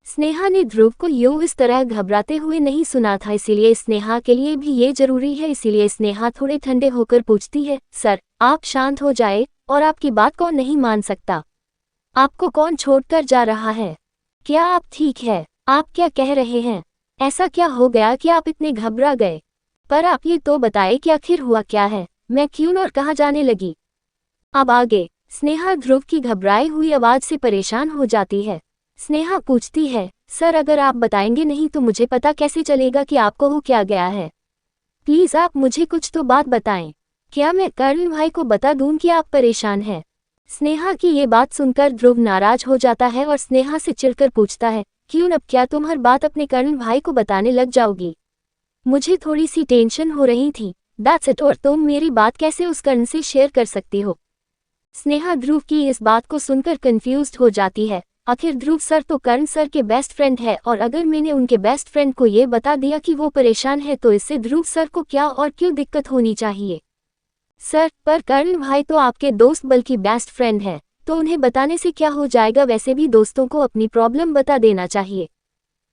स्नेहा ने ध्रुव को यूं इस तरह घबराते हुए नहीं सुना था, इसीलिए स्नेहा के लिए भी ये जरूरी है। इसीलिए स्नेहा थोड़े ठंडे होकर पूछती है, सर आप शांत हो जाए, और आपकी बात कौन नहीं मान सकता? आपको कौन छोड़कर जा रहा है? क्या आप ठीक है? आप क्या कह रहे हैं? ऐसा क्या हो गया कि आप इतने घबरा गए? पर आप ये तो बताए कि आखिर हुआ क्या है, मैं क्यों और कहाँ जाने लगी? अब आगे। स्नेहा ध्रुव की घबराई हुई आवाज से परेशान हो जाती है। स्नेहा पूछती है, सर अगर आप बताएंगे नहीं तो मुझे पता कैसे चलेगा कि आपको हो क्या गया है? प्लीज आप मुझे कुछ तो बात बताएं। क्या मैं कर्ण भाई को बता दूं कि आप परेशान हैं? स्नेहा की ये बात सुनकर ध्रुव नाराज हो जाता है और स्नेहा से चिढ़कर पूछता है, क्यों अब क्या तुम हर बात अपने कर्ण भाई को बताने लग जाओगी? मुझे थोड़ी सी टेंशन हो रही थी, दैट्स इट, और तुम मेरी बात कैसे उस कर्ण से शेयर कर सकती हो? स्नेहा ध्रुव की इस बात को सुनकर कंफ्यूज्ड हो जाती है। आखिर ध्रुव सर तो कर्ण सर के बेस्ट फ्रेंड है, और अगर मैंने उनके बेस्ट फ्रेंड को ये बता दिया कि वो परेशान है तो इससे ध्रुव सर को क्या और क्यों दिक्कत होनी चाहिए? सर पर कर्ण भाई तो आपके दोस्त बल्कि बेस्ट फ्रेंड है, तो उन्हें बताने से क्या हो जाएगा? वैसे भी दोस्तों को अपनी प्रॉब्लम बता देना चाहिए।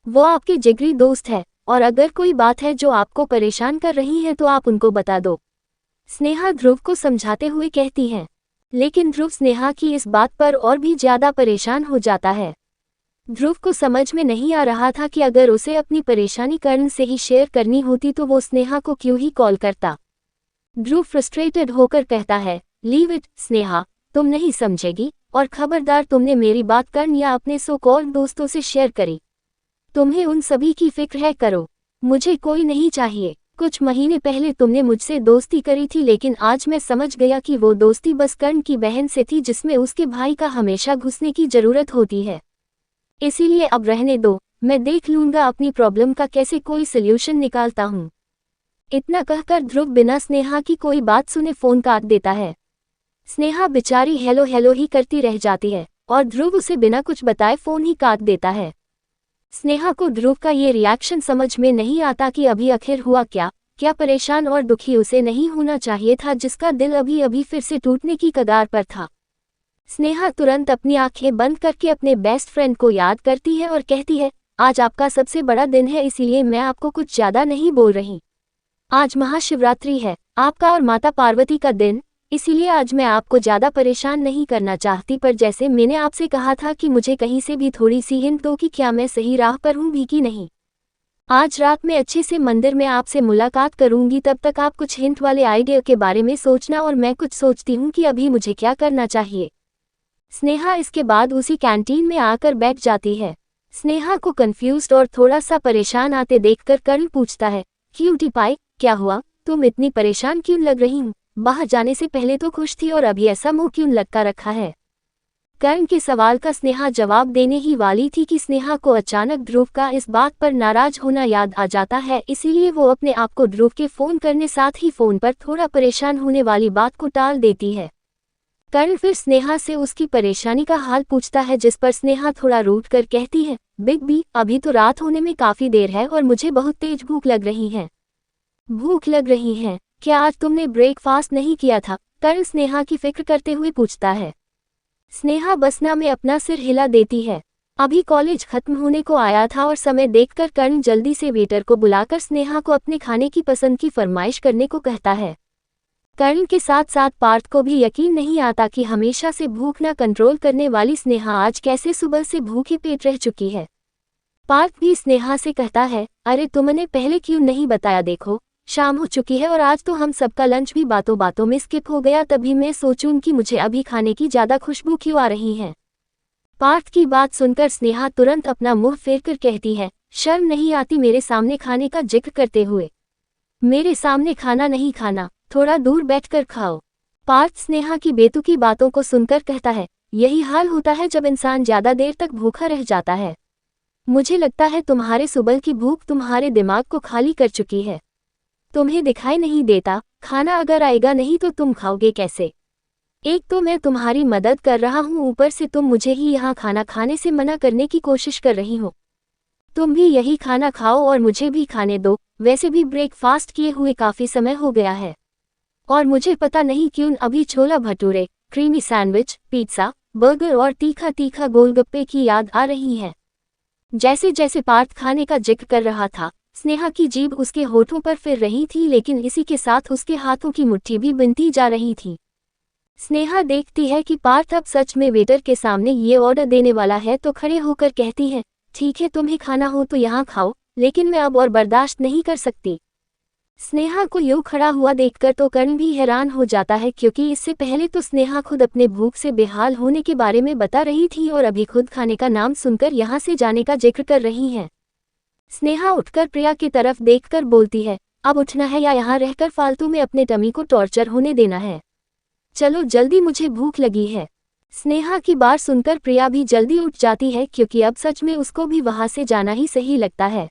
वो आपके जिगरी दोस्त है, और अगर कोई बात है जो आपको परेशान कर रही है तो आप उनको बता दो। स्नेहा ध्रुव को समझाते हुए कहती है। लेकिन ध्रुव स्नेहा की इस बात पर और भी ज्यादा परेशान हो जाता है। ध्रुव को समझ में नहीं आ रहा था कि अगर उसे अपनी परेशानी कर्ण से ही शेयर करनी होती तो वो स्नेहा को क्यों ही कॉल करता। ध्रुव फ्रस्ट्रेटेड होकर कहता है, लीव इट स्नेहा, तुम नहीं समझेगी, और खबरदार तुमने मेरी बात कर्ण या अपने सो कॉल्ड दोस्तों से शेयर करी। तुम्हें उन सभी की फिक्र है, करो, मुझे कोई नहीं चाहिए। कुछ महीने पहले तुमने मुझसे दोस्ती करी थी, लेकिन आज मैं समझ गया कि वो दोस्ती बस कर्ण की बहन से थी जिसमें उसके भाई का हमेशा घुसने की जरूरत होती है। इसीलिए अब रहने दो, मैं देख लूंगा अपनी प्रॉब्लम का कैसे कोई सोल्यूशन निकालता हूँ। इतना कहकर ध्रुव बिना स्नेहा की कोई बात सुने फोन काट देता है। स्नेहा बेचारी हेलो हेलो ही करती रह जाती है और ध्रुव उसे बिना कुछ बताए फोन ही काट देता है। स्नेहा को ध्रुव का ये रिएक्शन समझ में नहीं आता कि अभी आखिर हुआ क्या परेशान और दुखी उसे नहीं होना चाहिए था, जिसका दिल अभी अभी फिर से टूटने की कगार पर था। स्नेहा तुरंत अपनी आंखें बंद करके अपने बेस्ट फ्रेंड को याद करती है और कहती है, आज आपका सबसे बड़ा दिन है, इसीलिए मैं आपको कुछ ज्यादा नहीं बोल रही। आज महाशिवरात्रि है, आपका और माता पार्वती का दिन, इसीलिए आज मैं आपको ज्यादा परेशान नहीं करना चाहती, पर जैसे मैंने आपसे कहा था कि मुझे कहीं से भी थोड़ी सी हिंट दो कि क्या मैं सही राह पर हूँ भी कि नहीं। आज रात में अच्छे से मंदिर में आपसे मुलाकात करूंगी, तब तक आप कुछ हिंट वाले आइडिया के बारे में सोचना और मैं कुछ सोचती हूँ कि अभी मुझे क्या करना चाहिए। स्नेहा इसके बाद उसी कैंटीन में आकर बैठ जाती है। स्नेहा को कंफ्यूज्ड और थोड़ा सा परेशान आते देखकर कर्ण पूछता है, क्यूटी पाई क्या हुआ, तुम इतनी परेशान क्यों लग रही हूँ? बाहर जाने से पहले तो खुश थी और अभी ऐसा मुंह क्यों लटका रखा है? कर्ण के सवाल का स्नेहा जवाब देने ही वाली थी कि स्नेहा को अचानक ध्रुव का इस बात पर नाराज होना याद आ जाता है, इसीलिए वो अपने आप को ध्रुव के फोन करने साथ ही फोन पर थोड़ा परेशान होने वाली बात को टाल देती है। कर्ण फिर स्नेहा से उसकी परेशानी का हाल पूछता है, जिस पर स्नेहा थोड़ा रूठ कर कहती है, बिग बी अभी तो रात होने में काफी देर है और मुझे बहुत तेज भूख लग रही है। भूख लग रही है? क्या आज तुमने ब्रेकफास्ट नहीं किया था? कर्ण स्नेहा की फिक्र करते हुए पूछता है। स्नेहा बसना में अपना सिर हिला देती है। अभी कॉलेज खत्म होने को आया था और समय देखकर कर्ण जल्दी से वेटर को बुलाकर स्नेहा को अपने खाने की पसंद की फरमाइश करने को कहता है। कर्ण के साथ साथ पार्थ को भी यकीन नहीं आता कि हमेशा से भूख न कंट्रोल करने वाली स्नेहा आज कैसे सुबह से भूखे पेट रह चुकी है। पार्थ भी स्नेहा से कहता है, अरे तुमने पहले क्यों नहीं बताया, देखो शाम हो चुकी है और आज तो हम सबका लंच भी बातों बातों में स्किप हो गया, तभी मैं सोचूं कि मुझे अभी खाने की ज्यादा खुशबू क्यों आ रही है। पार्थ की बात सुनकर स्नेहा तुरंत अपना मुंह फेरकर कहती है, शर्म नहीं आती मेरे सामने खाने का जिक्र करते हुए? मेरे सामने खाना नहीं खाना, थोड़ा दूर बैठकर खाओ। पार्थ स्नेहा की बेतुकी बातों को सुनकर कहता है, यही हाल होता है जब इंसान ज्यादा देर तक भूखा रह जाता है। मुझे लगता है तुम्हारे सुबह की भूख तुम्हारे दिमाग को खाली कर चुकी है। तुम्हें दिखाई नहीं देता, खाना अगर आएगा नहीं तो तुम खाओगे कैसे? एक तो मैं तुम्हारी मदद कर रहा हूँ, ऊपर से तुम मुझे ही यहाँ खाना खाने से मना करने की कोशिश कर रही हो। तुम भी यही खाना खाओ और मुझे भी खाने दो, वैसे भी ब्रेकफास्ट किए हुए काफी समय हो गया है और मुझे पता नहीं क्यों अभी छोला bhature, creamy sandwich, pizza, burger और तीखा तीखा गोलगप्पे की याद आ रही है। जैसे जैसे पार्थ खाने का जिक्र कर रहा था, स्नेहा की जीभ उसके होठों पर फिर रही थी, लेकिन इसी के साथ उसके हाथों की मुट्ठी भी बनती जा रही थी। स्नेहा देखती है कि पार्थ अब सच में वेटर के सामने ये ऑर्डर देने वाला है तो खड़े होकर कहती है, ठीक है तुम्हें खाना हो तो यहाँ खाओ, लेकिन मैं अब और बर्दाश्त नहीं कर सकती। स्नेहा को यूं खड़ा हुआ देखकर तो कर्ण भी हैरान हो जाता है, क्योंकि इससे पहले तो स्नेहा खुद अपने भूख से बेहाल होने के बारे में बता रही थी और अभी खुद खाने का नाम सुनकर यहाँ से जाने का जिक्र कर रही है। स्नेहा उठकर प्रिया की तरफ देखकर बोलती है, अब उठना है या यहाँ रहकर फालतू में अपने टमी को टॉर्चर होने देना है? चलो जल्दी, मुझे भूख लगी है। स्नेहा की बात सुनकर प्रिया भी जल्दी उठ जाती है, क्योंकि अब सच में उसको भी वहां से जाना ही सही लगता है।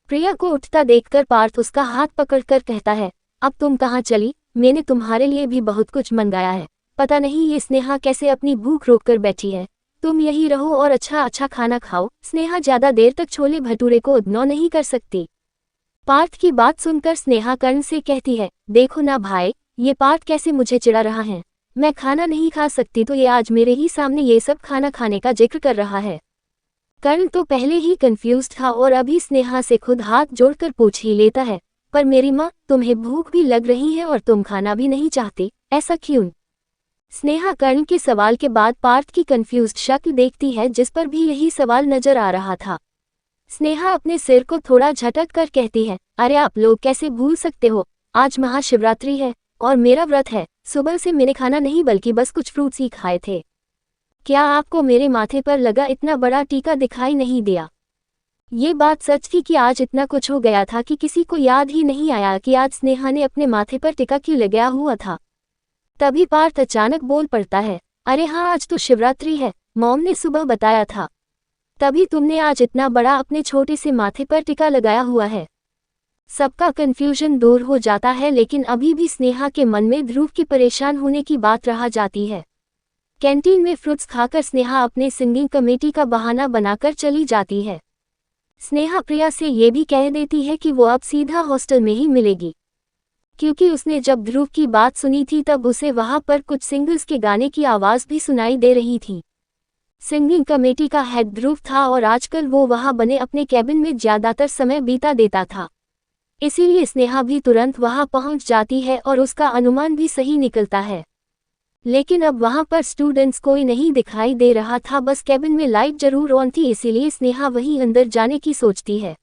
प्रिया को उठता देखकर पार्थ उसका हाथ पकड़कर कहता है, अब तुम कहाँ चली? मैंने तुम्हारे लिए भी बहुत कुछ मंगाया है, पता नहीं ये स्नेहा कैसे अपनी भूख रोककर बैठी है। तुम यही रहो और अच्छा अच्छा खाना खाओ, स्नेहा ज्यादा देर तक छोले भटूरे को इग्नोर नहीं कर सकती। पार्थ की बात सुनकर स्नेहा कर्ण से कहती है, देखो ना भाई, ये पार्थ कैसे मुझे चिढ़ा रहा है। मैं खाना नहीं खा सकती तो ये आज मेरे ही सामने ये सब खाना खाने का जिक्र कर रहा है। कर्ण तो पहले ही कंफ्यूज था और अभी स्नेहा से खुद हाथ जोड़कर पूछ ही लेता है, पर मेरी माँ, तुम्हें भूख भी लग रही है और तुम खाना भी नहीं चाहती, ऐसा क्यों? स्नेहा कर्ण के सवाल के बाद पार्थ की कंफ्यूज्ड शक्ल देखती है, जिस पर भी यही सवाल नजर आ रहा था। स्नेहा अपने सिर को थोड़ा झटक कर कहती है, अरे आप लोग कैसे भूल सकते हो, आज महाशिवरात्रि है और मेरा व्रत है। सुबह से मैंने खाना नहीं बल्कि बस कुछ फ्रूट्स ही खाए थे। क्या आपको मेरे माथे पर लगा इतना बड़ा टीका दिखाई नहीं दिया? ये बात सच थी कि आज इतना कुछ हो गया था कि किसी को याद ही नहीं आया कि आज स्नेहा ने अपने माथे पर टिका क्यों लगाया हुआ था। तभी पार्थ अचानक बोल पड़ता है, अरे हाँ, आज तो शिवरात्रि है, मॉम ने सुबह बताया था। तभी तुमने आज इतना बड़ा अपने छोटे से माथे पर टिका लगाया हुआ है। सबका कंफ्यूजन दूर हो जाता है, लेकिन अभी भी स्नेहा के मन में ध्रुव के परेशान होने की बात रह जाती है। कैंटीन में फ्रूट्स खाकर स्नेहा अपने सिंगिंग कमेटी का बहाना बनाकर चली जाती है। स्नेहा प्रिया से ये भी कह देती है कि वो अब सीधा हॉस्टल में ही मिलेगी, क्योंकि उसने जब ध्रुव की बात सुनी थी तब उसे वहां पर कुछ सिंगर्स के गाने की आवाज़ भी सुनाई दे रही थी। सिंगिंग कमेटी का हेड ध्रुव था और आजकल वो वहां बने अपने कैबिन में ज़्यादातर समय बीता देता था। इसीलिए स्नेहा भी तुरंत वहां पहुंच जाती है और उसका अनुमान भी सही निकलता है। लेकिन अब वहां पर स्टूडेंट्स कोई नहीं दिखाई दे रहा था, बस कैबिन में लाइट जरूर ऑन थी, इसीलिए स्नेहा वहीं अंदर जाने की सोचती है।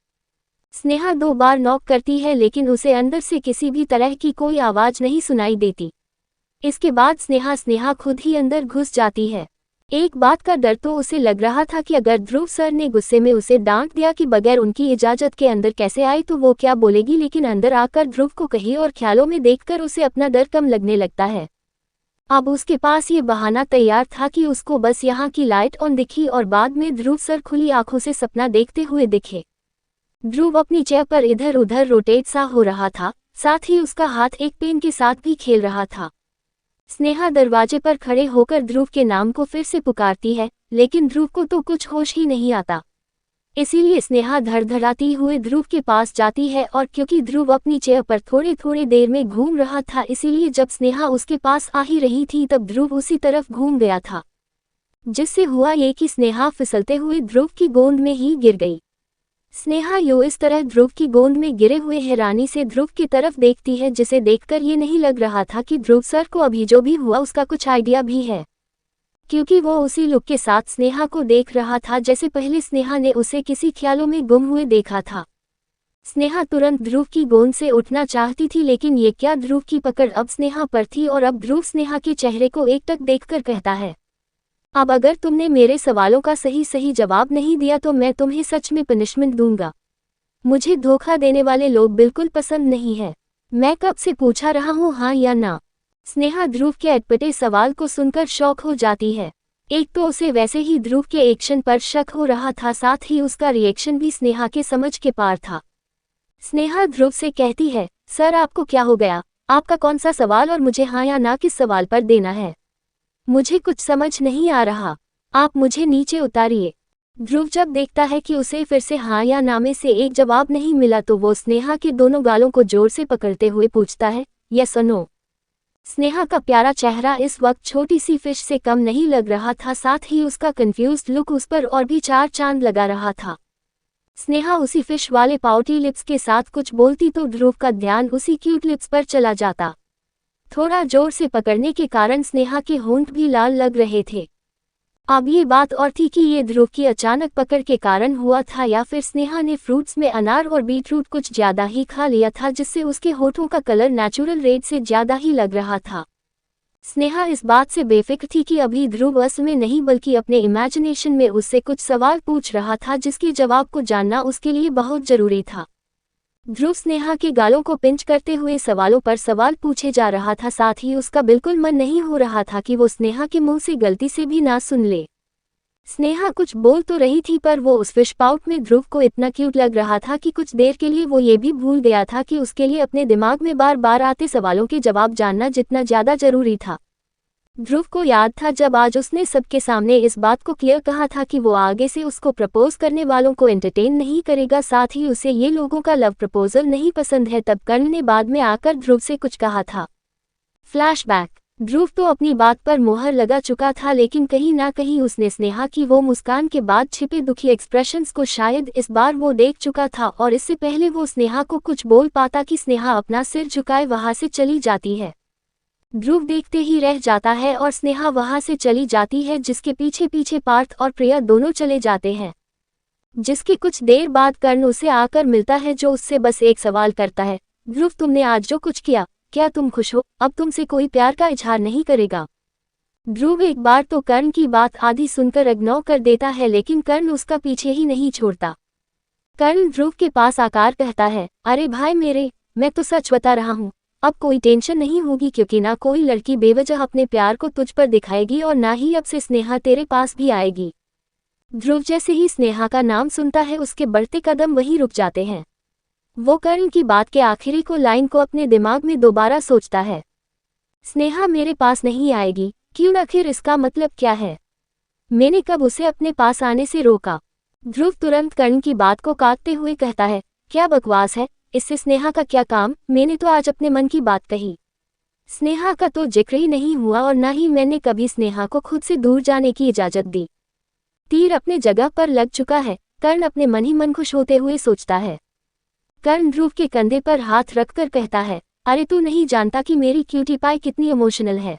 स्नेहा 2 बार नॉक करती है लेकिन उसे अंदर से किसी भी तरह की कोई आवाज़ नहीं सुनाई देती। इसके बाद स्नेहा खुद ही अंदर घुस जाती है। एक बात का डर तो उसे लग रहा था कि अगर ध्रुव सर ने गुस्से में उसे डांट दिया कि बगैर उनकी इजाज़त के अंदर कैसे आई तो वो क्या बोलेगी, लेकिन अंदर आकर ध्रुव को कहीं और ख्यालों में देखकर उसे अपना डर कम लगने लगता है। अब उसके पास ये बहाना तैयार था कि उसको बस यहाँ की लाइट ऑन दिखी और बाद में ध्रुव सर खुली आंखों से सपना देखते हुए दिखे। ध्रुव अपनी चेयर पर इधर उधर रोटेट सा हो रहा था, साथ ही उसका हाथ एक पेन के साथ भी खेल रहा था। स्नेहा दरवाजे पर खड़े होकर ध्रुव के नाम को फिर से पुकारती है, लेकिन ध्रुव को तो कुछ होश ही नहीं आता। इसीलिए स्नेहा धड़धड़ाती हुए ध्रुव के पास जाती है और क्योंकि ध्रुव अपनी चेयर पर थोड़े थोड़े देर में घूम रहा था, इसीलिए जब स्नेहा उसके पास आ ही रही थी तब ध्रुव उसी तरफ घूम गया था, जिससे हुआ ये कि स्नेहा फिसलते हुए ध्रुव की गोंद में ही गिर गई। स्नेहा इस तरह ध्रुव की गोंद में गिरे हुए हैरानी से ध्रुव की तरफ देखती है, जिसे देखकर ये नहीं लग रहा था कि ध्रुव सर को अभी जो भी हुआ उसका कुछ आइडिया भी है, क्योंकि वो उसी लुक के साथ स्नेहा को देख रहा था जैसे पहले स्नेहा ने उसे किसी ख्यालों में गुम हुए देखा था। स्नेहा तुरंत ध्रुव की गोंद से उठना चाहती थी, लेकिन ये क्या, ध्रुव की पकड़ अब स्नेहा पर थी और अब ध्रुव स्नेहा के चेहरे को एकटक देखकर कहता है, अब अगर तुमने मेरे सवालों का सही जवाब नहीं दिया तो मैं तुम्हें सच में पनिशमेंट दूंगा। मुझे धोखा देने वाले लोग बिल्कुल पसंद नहीं है। मैं कब से पूछा रहा हूँ, हाँ या ना। स्नेहा ध्रुव के अटपटे सवाल को सुनकर शॉक हो जाती है। एक तो उसे वैसे ही ध्रुव के एक्शन पर शक हो रहा था, साथ ही उसका रिएक्शन भी स्नेहा के समझ के पार था। स्नेहा ध्रुव से कहती है, सर आपको क्या हो गया, आपका कौन सा सवाल और मुझे हाँ या ना किस सवाल पर देना है? मुझे कुछ समझ नहीं आ रहा, आप मुझे नीचे उतारिए। ध्रुव जब देखता है कि उसे फिर से हाँ या ना में से एक जवाब नहीं मिला तो वो स्नेहा के दोनों गालों को जोर से पकड़ते हुए पूछता है, यस और नो। स्नेहा का प्यारा चेहरा इस वक्त छोटी सी फिश से कम नहीं लग रहा था, साथ ही उसका कंफ्यूज्ड लुक उस पर और भी 4 चांद लगा रहा था। स्नेहा उसी फिश वाले पाउटी लिप्स के साथ कुछ बोलती तो ध्रुव का ध्यान उसी क्यूट लिप्स पर चला जाता। थोड़ा जोर से पकड़ने के कारण स्नेहा के होंठ भी लाल लग रहे थे। अब ये बात और थी कि ये ध्रुव की अचानक पकड़ के कारण हुआ था या फिर स्नेहा ने फ्रूट्स में अनार और बीटरूट कुछ ज्यादा ही खा लिया था, जिससे उसके होठों का कलर नेचुरल रेड से ज्यादा ही लग रहा था। स्नेहा इस बात से बेफिक्र थी कि अभी ध्रुव असल में नहीं बल्कि अपने इमेजिनेशन में उससे कुछ सवाल पूछ रहा था, जिसके जवाब को जानना उसके लिए बहुत जरूरी था। ध्रुव स्नेहा के गालों को पिंच करते हुए सवालों पर सवाल पूछे जा रहा था, साथ ही उसका बिल्कुल मन नहीं हो रहा था कि वो स्नेहा के मुंह से गलती से भी ना सुन ले। स्नेहा कुछ बोल तो रही थी पर वो उस फिश पाउट में ध्रुव को इतना क्यूट लग रहा था कि कुछ देर के लिए वो ये भी भूल गया था कि उसके लिए अपने दिमाग में बार बार आते सवालों के जवाब जानना जितना ज़्यादा जरूरी था। ध्रुव को याद था जब आज उसने सबके सामने इस बात को क्लियर कहा था कि वो आगे से उसको प्रपोज करने वालों को एंटरटेन नहीं करेगा, साथ ही उसे ये लोगों का लव प्रपोजल नहीं पसंद है। तब कर्ण ने बाद में आकर ध्रुव से कुछ कहा था। फ्लैशबैक। ध्रुव तो अपनी बात पर मोहर लगा चुका था, लेकिन कहीं ना कहीं उसने स्नेहा की वो मुस्कान के बाद छिपे दुखी एक्सप्रेशंस को शायद इस बार वो देख चुका था, और इससे पहले वो स्नेहा को कुछ बोल पाता कि स्नेहा अपना सिर झुकाए वहां से चली जाती है। ध्रुव देखते ही रह जाता है और स्नेहा वहां से चली जाती है, जिसके पीछे पीछे पार्थ और प्रिया दोनों चले जाते हैं। जिसकी कुछ देर बाद कर्ण उसे आकर मिलता है, जो उससे बस एक सवाल करता है, ध्रुव तुमने आज जो कुछ किया, क्या तुम खुश हो? अब तुमसे कोई प्यार का इजहार नहीं करेगा? ध्रुव एक बार तो कर्ण की बात आधी सुनकर इग्नोर कर देता है, लेकिन कर्ण उसका पीछे ही नहीं छोड़ता। कर्ण ध्रुव के पास आकर कहता है, अरे भाई मेरे, मैं तो सच बता रहा हूँ, अब कोई टेंशन नहीं होगी क्योंकि ना कोई लड़की बेवजह अपने प्यार को तुझ पर दिखाएगी और ना ही अब से स्नेहा तेरे पास भी आएगी। ध्रुव जैसे ही स्नेहा का नाम सुनता है उसके बढ़ते कदम वहीं रुक जाते हैं। वो कर्ण की बात के आखिरी को लाइन को अपने दिमाग में दोबारा सोचता है। स्नेहा मेरे पास नहीं आएगी, क्यों? आखिर इसका मतलब क्या है? मैंने कब उसे अपने पास आने से रोका? ध्रुव तुरंत कर्ण की बात को काटते हुए कहता है, क्या बकवास है, इससे स्नेहा का क्या काम? मैंने तो आज अपने मन की बात कही। स्नेहा का तो जिक्र ही नहीं हुआ और ना ही मैंने कभी स्नेहा को खुद से दूर जाने की इजाजत दी। तीर अपने जगह पर लग चुका है, कर्ण अपने मन ही मन खुश होते हुए सोचता है। कर्ण ध्रुव के कंधे पर हाथ रखकर कहता है, अरे तू नहीं जानता कि मेरी क्यूटी पाई कितनी इमोशनल है।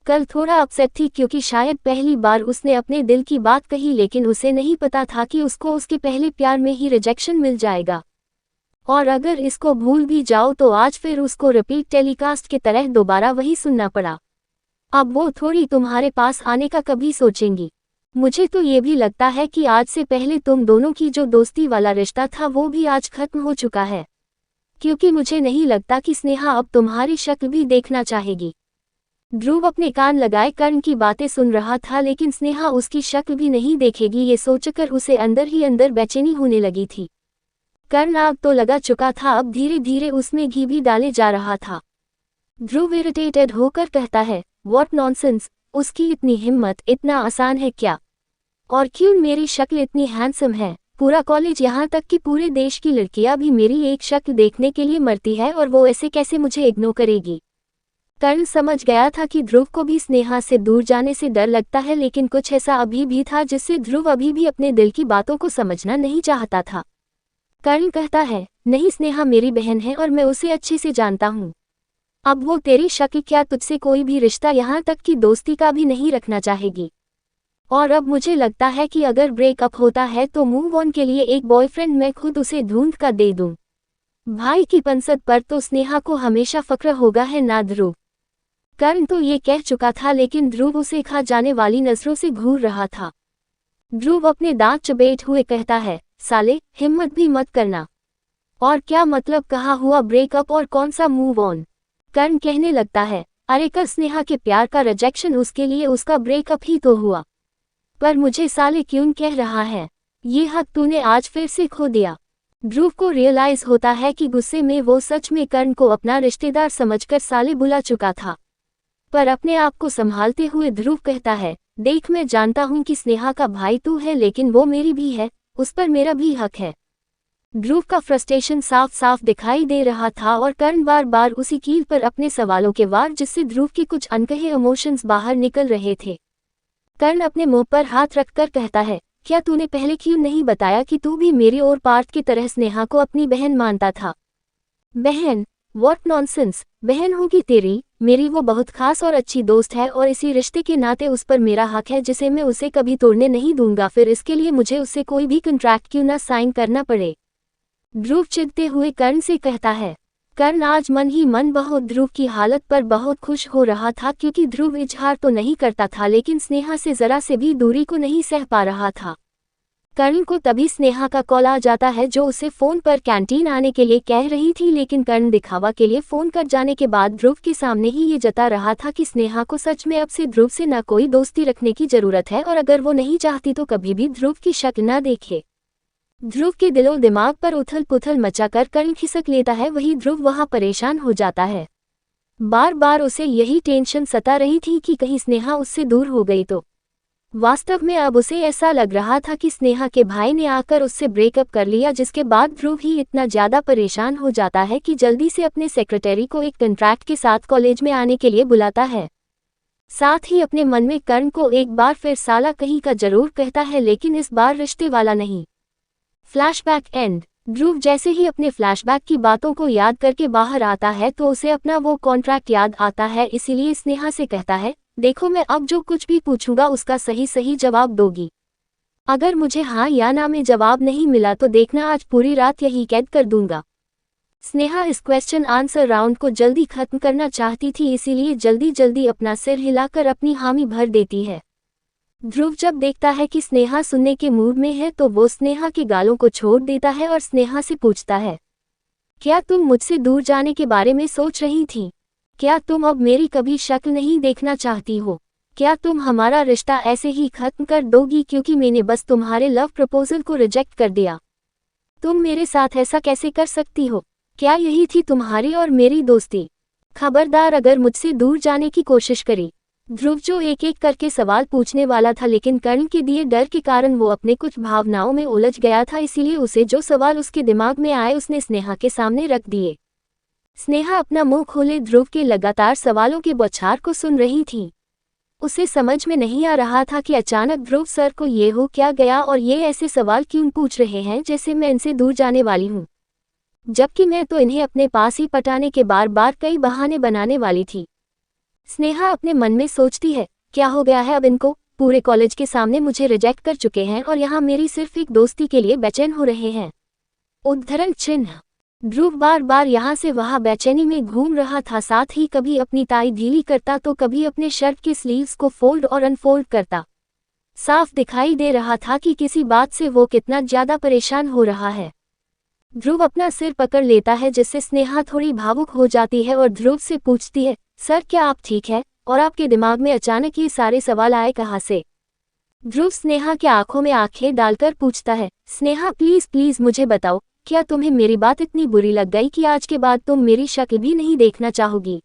कल थोड़ा अपसेट थी क्योंकि शायद पहली बार उसने अपने दिल की बात कही, लेकिन उसे नहीं पता था कि उसको उसके पहले प्यार में ही रिजेक्शन मिल जाएगा। और अगर इसको भूल भी जाओ तो आज फिर उसको रिपीट टेलीकास्ट की तरह दोबारा वही सुनना पड़ा। अब वो थोड़ी तुम्हारे पास आने का कभी सोचेंगी। मुझे तो ये भी लगता है कि आज से पहले तुम दोनों की जो दोस्ती वाला रिश्ता था वो भी आज खत्म हो चुका है, क्योंकि मुझे नहीं लगता कि स्नेहा अब तुम्हारी शक्ल भी देखना चाहेगी। ध्रुव अपने कान लगाए कर्ण की बातें सुन रहा था, लेकिन स्नेहा उसकी शक्ल भी नहीं देखेगी ये सोचकर उसे अंदर ही अंदर बेचैनी होने लगी थी। कर्ण आग तो लगा चुका था, अब धीरे धीरे उसमें घी भी डाले जा रहा था। ध्रुव इरिटेटेड होकर कहता है, व्हाट नॉनसेंस, उसकी इतनी हिम्मत, इतना आसान है क्या? और क्यों मेरी शक्ल इतनी हैंडसम है? पूरा कॉलेज यहाँ तक कि पूरे देश की लड़कियां भी मेरी एक शक्ल देखने के लिए मरती है और वो ऐसे कैसे मुझे इग्नोर करेगी? कर्ण समझ गया था कि ध्रुव को भी स्नेहा से दूर जाने से डर लगता है, लेकिन कुछ ऐसा अभी भी था जिससे ध्रुव अभी भी अपने दिल की बातों को समझना नहीं चाहता था। कर्ण कहता है, नहीं, स्नेहा मेरी बहन है और मैं उसे अच्छे से जानता हूँ। अब वो तेरी शक्ल क्या, तुझसे कोई भी रिश्ता, यहाँ तक कि दोस्ती का भी नहीं रखना चाहेगी। और अब मुझे लगता है कि अगर ब्रेकअप होता है तो मूव ऑन के लिए एक बॉयफ्रेंड मैं खुद उसे ढूंढ कर दे दूं। भाई की पंसद पर तो स्नेहा को हमेशा फक्र होगा, है ना ध्रुव? कर्ण तो ये कह चुका था, लेकिन ध्रुव उसे खा जाने वाली नजरों से घूर रहा था। ध्रुव अपने दांत चबेट हुए कहता है, साले, हिम्मत भी मत करना। और क्या मतलब, कहा हुआ ब्रेकअप और कौन सा मूव ऑन? कर्ण कहने लगता है, अरे कर स्नेहा के प्यार का रिजेक्शन, उसके लिए उसका ब्रेकअप ही तो हुआ। पर मुझे साले क्यों कह रहा है? ये हक तूने आज फिर से खो दिया। ध्रुव को रियलाइज होता है कि गुस्से में वो सच में कर्ण को अपना रिश्तेदार समझकर साले बुला चुका था। पर अपने आप को संभालते हुए ध्रुव कहता है, देख, मैं जानता हूँ कि स्नेहा का भाई तू है, लेकिन वो मेरी भी है, उस पर मेरा भी हक है। ध्रुव का फ्रस्ट्रेशन साफ साफ दिखाई दे रहा था और कर्ण बार बार उसी कील पर अपने सवालों के वार, जिससे ध्रुव के कुछ अनकहे इमोशंस बाहर निकल रहे थे। कर्ण अपने मुंह पर हाथ रखकर कहता है, क्या तूने पहले क्यों नहीं बताया कि तू भी मेरी और पार्थ की तरह स्नेहा को अपनी बहन मानता था? बहन? व्हाट नॉनसेंस, बहन होगी तेरी? मेरी वो बहुत खास और अच्छी दोस्त है और इसी रिश्ते के नाते उस पर मेरा हक है, जिसे मैं उसे कभी तोड़ने नहीं दूंगा, फिर इसके लिए मुझे उससे कोई भी कॉन्ट्रैक्ट क्यों ना साइन करना पड़े। ध्रुव चिढ़ते हुए कर्ण से कहता है। कर्ण आज मन ही मन बहुत ध्रुव की हालत पर बहुत खुश हो रहा था, क्योंकि ध्रुव इजहार तो नहीं करता था, लेकिन स्नेहा से जरा से भी दूरी को नहीं सह पा रहा था। कर्ण को तभी स्नेहा का कॉल आ जाता है, जो उसे फोन पर कैंटीन आने के लिए कह रही थी, लेकिन कर्ण दिखावा के लिए फोन कर जाने के बाद ध्रुव के सामने ही ये जता रहा था कि स्नेहा को सच में अब से ध्रुव से न कोई दोस्ती रखने की जरूरत है, और अगर वो नहीं चाहती तो कभी भी ध्रुव की शक्ल न देखे। ध्रुव के दिलो दिमाग पर उथल पुथल मचाकर कर्ण खिसक लेता है, वही ध्रुव वहां परेशान हो जाता है। बार बार उसे यही टेंशन सता रही थी कि कहीं स्नेहा उससे दूर हो गई तो। वास्तव में अब उसे ऐसा लग रहा था कि स्नेहा के भाई ने आकर उससे ब्रेकअप कर लिया, जिसके बाद ध्रुव ही इतना ज्यादा परेशान हो जाता है कि जल्दी से अपने सेक्रेटरी को एक कॉन्ट्रैक्ट के साथ कॉलेज में आने के लिए बुलाता है। साथ ही अपने मन में कर्ण को एक बार फिर साला कहीं का जरूर कहता है, लेकिन इस बार रिश्ते वाला नहीं। Flashback and. ध्रुव जैसे ही अपने फ्लैशबैक की बातों को याद करके बाहर आता है तो उसे अपना वो कॉन्ट्रैक्ट याद आता है, इसीलिए स्नेहा से कहता है, देखो, मैं अब जो कुछ भी पूछूंगा उसका सही सही जवाब दोगी। अगर मुझे हाँ या ना में जवाब नहीं मिला तो देखना आज पूरी रात यही कैद कर दूंगा। स्नेहा इस क्वेश्चन आंसर राउंड को जल्दी खत्म करना चाहती थी, इसीलिए जल्दी जल्दी अपना सिर हिलाकर अपनी हामी भर देती है। ध्रुव जब देखता है कि स्नेहा सुनने के मूड में है तो वो स्नेहा के गालों को छोड़ देता है और स्नेहा से पूछता है, क्या तुम मुझसे दूर जाने के बारे में सोच रही थी? क्या तुम अब मेरी कभी शक्ल नहीं देखना चाहती हो? क्या तुम हमारा रिश्ता ऐसे ही खत्म कर दोगी क्योंकि मैंने बस तुम्हारे लव प्रपोजल को रिजेक्ट कर दिया? तुम मेरे साथ ऐसा कैसे कर सकती हो? क्या यही थी तुम्हारी और मेरी दोस्ती? खबरदार अगर मुझसे दूर जाने की कोशिश करी। ध्रुव जो एक एक करके सवाल पूछने वाला था लेकिन कर्ण के दिए डर के कारण वो अपने कुछ भावनाओं में उलझ गया था, इसीलिए उसे जो सवाल उसके दिमाग में आए उसने स्नेहा के सामने रख दिए। स्नेहा अपना मुंह खोले ध्रुव के लगातार सवालों के बौछार को सुन रही थी। उसे समझ में नहीं आ रहा था कि अचानक ध्रुव सर को ये हो क्या गया और ये ऐसे सवाल क्यों पूछ रहे हैं जैसे मैं इनसे दूर जाने वाली हूँ, जबकि मैं तो इन्हें अपने पास ही पटाने के बार बार कई बहाने बनाने वाली थी। स्नेहा अपने मन में सोचती है, क्या हो गया है अब इनको? पूरे कॉलेज के सामने मुझे रिजेक्ट कर चुके हैं और यहाँ मेरी सिर्फ एक दोस्ती के लिए बेचैन हो रहे हैं। उद्धरण चिन्ह। ध्रुव बार बार यहाँ से वहाँ बेचैनी में घूम रहा था, साथ ही कभी अपनी टाई ढीली करता तो कभी अपने शर्ट के स्लीव्स को फोल्ड और अनफोल्ड करता। साफ दिखाई दे रहा था कि किसी बात से वो कितना ज्यादा परेशान हो रहा है। ध्रुव अपना सिर पकड़ लेता है जिससे स्नेहा थोड़ी भावुक हो जाती है और ध्रुव से पूछती है, सर क्या आप ठीक है? और आपके दिमाग में अचानक ये सारे सवाल आए कहाँ से? ध्रुव स्नेहा के आंखों में आंखें डालकर पूछता है, स्नेहा प्लीज प्लीज मुझे बताओ, क्या तुम्हें मेरी बात इतनी बुरी लग गई कि आज के बाद तुम मेरी शक्ल भी नहीं देखना चाहोगी?